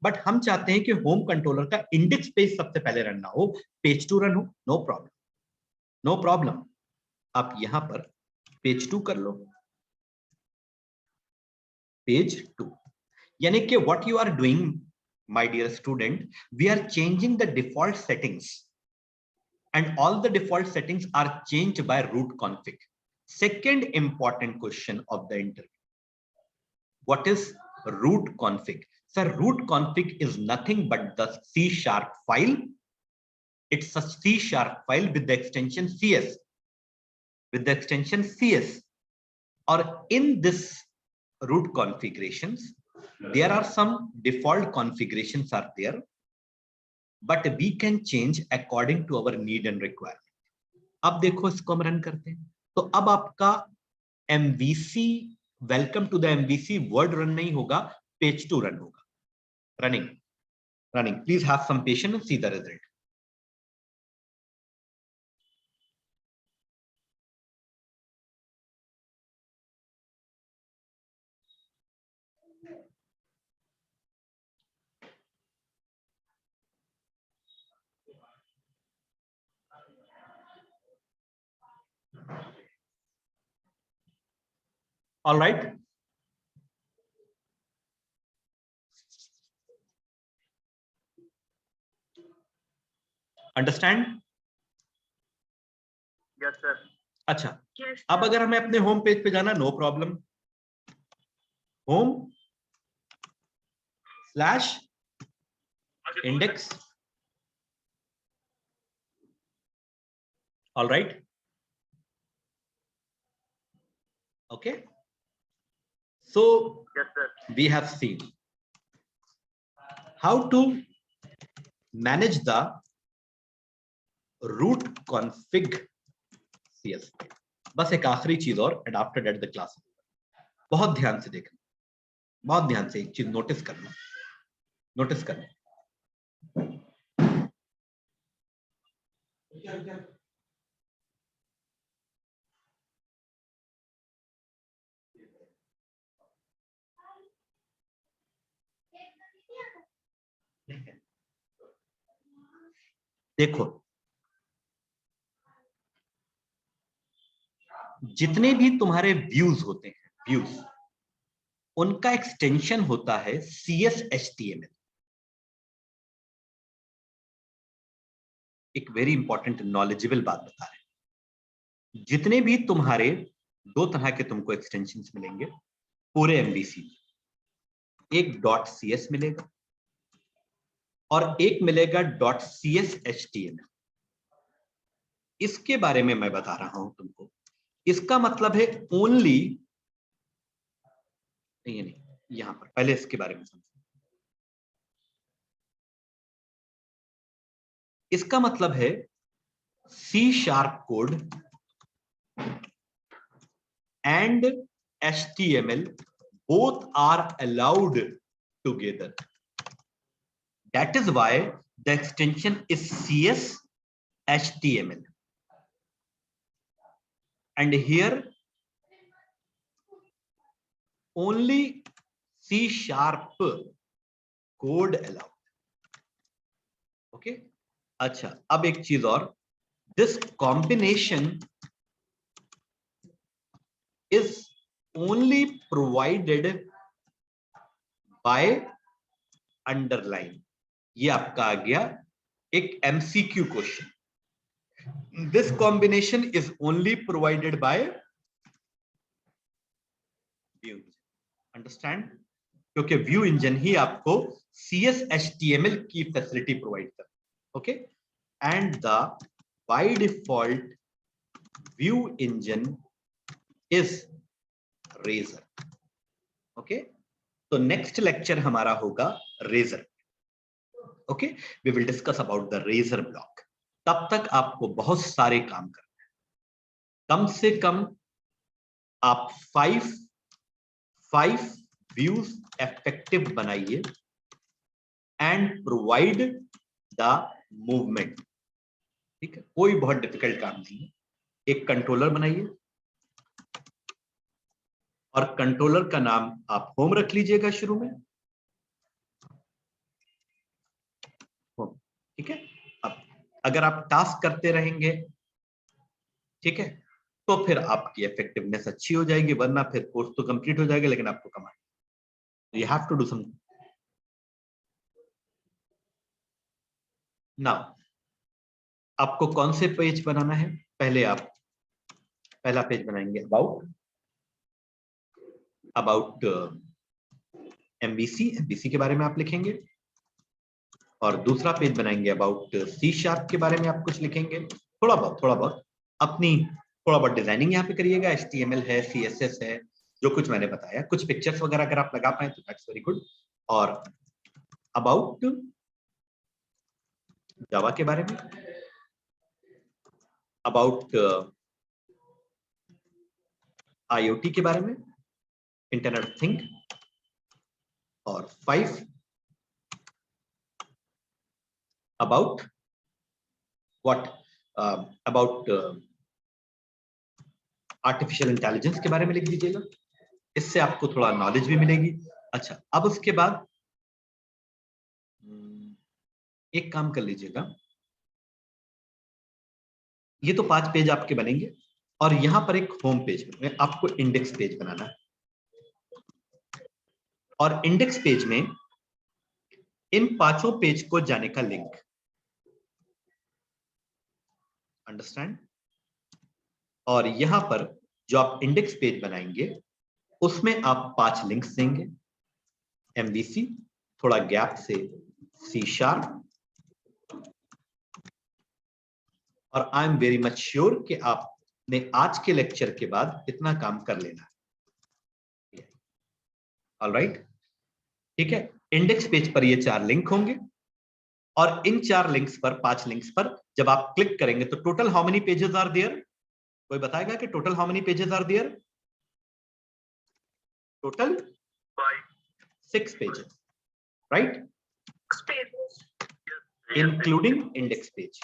S1: बट हम चाहते हैं कि होम कंट्रोलर का इंडेक्स पेज सबसे पहले रन ना हो, पेज 2 रन हो, नो प्रॉब्लम, नो प्रॉब्लम। आप यहां पर पेज 2 कर लो, पेज 2, यानी कि what you are doing my dear student, we are changing the default settings and all the default settings are changed by root config. Second important question of the interview, what is root config? Sir, root config is nothing but the C# file. It's a C# file with the extension CS, with the extension CS. Or in this root configurations, there are some default configurations are there, but we can change according to our need and requirement. अब देखो इसको हम run करते हैं, तो अब आपका MVC welcome to the MVC word run नहीं होगा, पेज 2 रन होगा। Running, running, please have some patience and see the result. All right, understand?
S2: Yes sir.
S1: अच्छा,
S3: Yes,
S1: अब अगर हमें अपने होम पेज पे जाना, no problem, home slash index, all right, okay, so
S2: yes sir.
S1: we have seen how to manage the root config CS file। बस एक आखिरी चीज और, and after that the class. बहुत ध्यान से देखना, बहुत ध्यान से एक चीज नोटिस करना, नोटिस करना। देखो, जितने भी तुम्हारे व्यूज होते हैं, व्यूज, उनका एक्सटेंशन होता है CSHTML। एक वेरी इंपॉर्टेंट नॉलेजेबल बात बता रहे हैं। जितने भी तुम्हारे दो तरह के तुमको एक्सटेंशंस मिलेंगे पूरे MVC में, एक .cs मिलेगा और एक मिलेगा .cs HTML। इसके बारे में मैं बता रहा हूं तुमको। इसका मतलब है ओनली, नहीं यहां पर पहले इसके बारे में समझो। इसका मतलब है C# code and HTML both are allowed together. That is why the extension is CS HTML. And here only C# code allowed. Okay. अच्छा, अब एक चीज और, this combination is only provided by underline. ये आपका आ गया एक MCQ question. This combination is only provided by View Engine. Understand? क्योंकि View Engine ही आपको CS HTML की फैसिलिटी प्रोवाइड करता है। Okay, and the by default View Engine is Razor. Okay, तो नेक्स्ट लेक्चर हमारा होगा Razor. Okay, we will discuss about the Razor block. तब तक आपको बहुत सारे काम करना है। कम से कम आप 5 व्यूज इफेक्टिव बनाइए एंड प्रोवाइड द मूवमेंट। ठीक है, कोई बहुत डिफिकल्ट काम नहीं है। एक कंट्रोलर बनाइए और कंट्रोलर का नाम आप होम रख लीजिएगा शुरू में। होम, ठीक है। अब अगर आप टास्क करते रहेंगे, ठीक है, तो फिर आपकी इफेक्टिवनेस अच्छी हो जाएगी, वरना फिर कोर्स तो कंप्लीट हो जाएगा लेकिन आपको कमाना। You have to do something. Now आपको कौन से पेज बनाना है? पहले आप पहला पेज बनाएंगे अबाउट MVC के बारे में आप लिखेंगे, और दूसरा पेज बनाएंगे अबाउट C# के बारे में आप कुछ लिखेंगे। थोड़ा बहुत अपनी थोड़ा बहुत डिजाइनिंग यहाँ पे करिएगा। HTML है, CSS है, जो कुछ मैंने बताया, कुछ पिक्चर्स वगैरह अगर आप लगा पाए तो दैट्स वेरी गुड। और अबाउट जावा के बारे में, अबाउट IoT के बारे में, इंटरनेट ऑफ थिंग, और 5 about what about artificial intelligence के बारे में लिख दीजिएगा। इससे आपको थोड़ा नॉलेज भी मिलेगी। अच्छा, अब उसके बाद एक काम कर लीजिएगा, ये तो 5 पेज आपके बनेंगे और यहां पर एक होम पेज में आपको इंडेक्स पेज बनाना है, और इंडेक्स पेज में इन 5 पेज को जाने का लिंक। अंडरस्टैंड? और यहां पर जो आप इंडेक्स पेज बनाएंगे उसमें आप 5 लिंक्स देंगे। MVC, थोड़ा गैप से C#, और आई एम वेरी मच श्योर कि आपने आज के लेक्चर के बाद इतना काम कर लेना है। ऑलराइट, ठीक है। इंडेक्स पेज पर ये 4 लिंक होंगे, और इन 4 लिंक्स पर, 5 लिंक्स पर जब आप क्लिक करेंगे तो total how many pages are there? कोई बताएगा कि total how many pages are there? Total 6 pages, right? Including index page.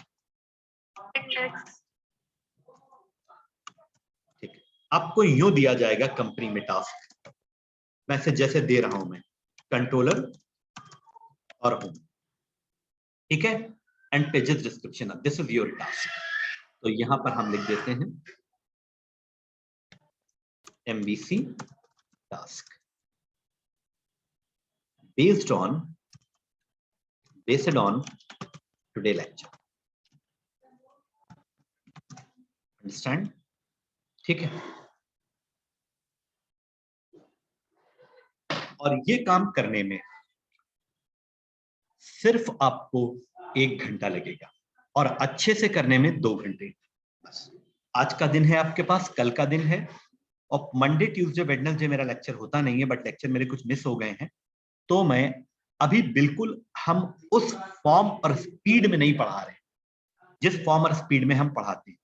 S1: ठीक है, आपको यूं दिया जाएगा कंपनी में टास्क, मैसेज जैसे दे रहा हूं मैं, कंट्रोलर और होम, ठीक है, and pages description, this is your task. तो यहां पर हम लिख देते हैं MVC task based on today lecture। Understand? ठीक है, और ये काम करने में सिर्फ आपको 1 घंटा लगेगा और अच्छे से करने में 2 घंटे। बस आज का दिन है आपके पास, कल का दिन है, और मंडे ट्यूसडे वेडनेसडे मेरा लेक्चर होता नहीं है, बट लेक्चर मेरे कुछ मिस हो गए हैं, तो मैं अभी बिल्कुल हम उस फॉर्म और स्पीड में नहीं पढ़ा रहे जिस फॉर्म और स्पीड में हम पढ़ाते हैं।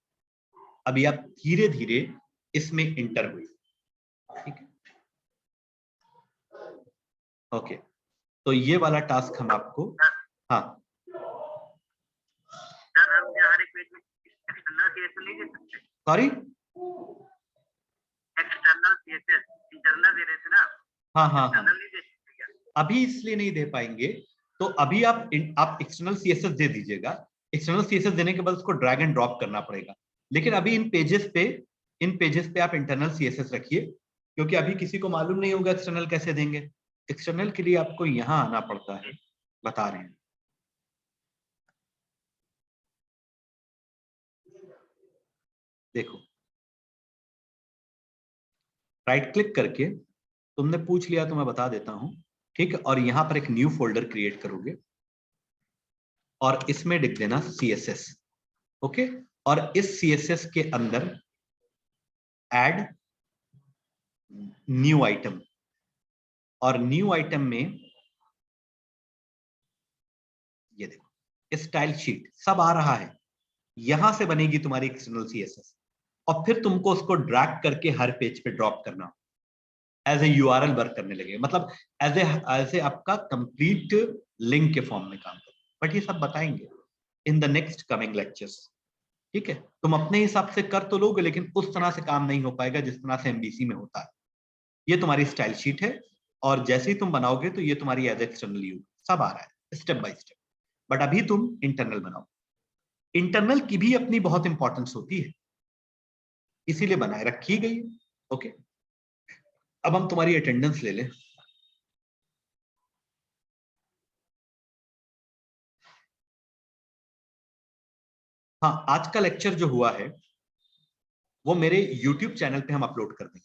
S1: अभी आप धीरे धीरे इसमें इंटर हुई, ठीक है? ओके, तो ये वाला टास्क हम आपको, हाँ
S2: सर हम हर एक पेज में एक्सटर्नल सीएसएस नहीं दे सकते?
S1: सॉरी,
S2: एक्सटर्नल सीएसएस इंटरनल दे रहे थे ना?
S1: हाँ हाँ हाँ,
S2: एक्सटर्नल नहीं दे सकते क्या?
S1: अभी इसलिए नहीं दे पाएंगे, तो अभी आप एक्सटर्नल सीएसएस दे दीजिएगा। एक्सटर्नल सीएसएस देने के बाद उसको ड्रैग एंड ड्रॉप करना पड़ेगा, लेकिन अभी इन पेजेस पे आप इंटरनल सीएसएस रखिए, क्योंकि अभी किसी को मालूम नहीं होगा एक्सटर्नल कैसे देंगे। एक्सटर्नल के लिए आपको यहां आना पड़ता है, बता रहे हैं। देखो, राइट क्लिक करके, तुमने पूछ लिया तो मैं बता देता हूं, ठीक है? और यहां पर एक न्यू फोल्डर क्रिएट करोगे और इसमें लिख देना CSS, ओके? और इस CSS के अंदर ऐड न्यू आइटम, और न्यू आइटम में ये देखो स्टाइल शीट सब आ रहा है, यहां से बनेगी तुम्हारी एक्सटर्नल CSS, और फिर तुमको उसको ड्रैग करके हर पेज पे ड्रॉप करना, एज ए URL वर्क करने लगे, मतलब एज ए आपका कंप्लीट लिंक के फॉर्म में काम करो। बट ये सब बताएंगे in the next coming lectures, ठीक है? तुम अपने हिसाब से कर तो लोगे, लेकिन उस तरह से काम नहीं हो पाएगा जिस तरह से MVC में होता है। ये तुम्हारी स्टाइल शीट है, और जैसे ही तुम बनाओगे तो ये तुम्हारी एज एक्सटर्नल व्यू सब आ रहा है स्टेप बाय स्टेप। बट अभी तुम इंटरनल बनाओ। इंटरनल की भी अपनी बहुत इंपॉर्टेंस होती है, इसीलिए बनाए रखी गई है, ओके? अब हम तुम्हारी अटेंडेंस ले लें। हाँ, आज का लेक्चर जो हुआ है वो मेरे YouTube चैनल पे हम अपलोड कर देंगे।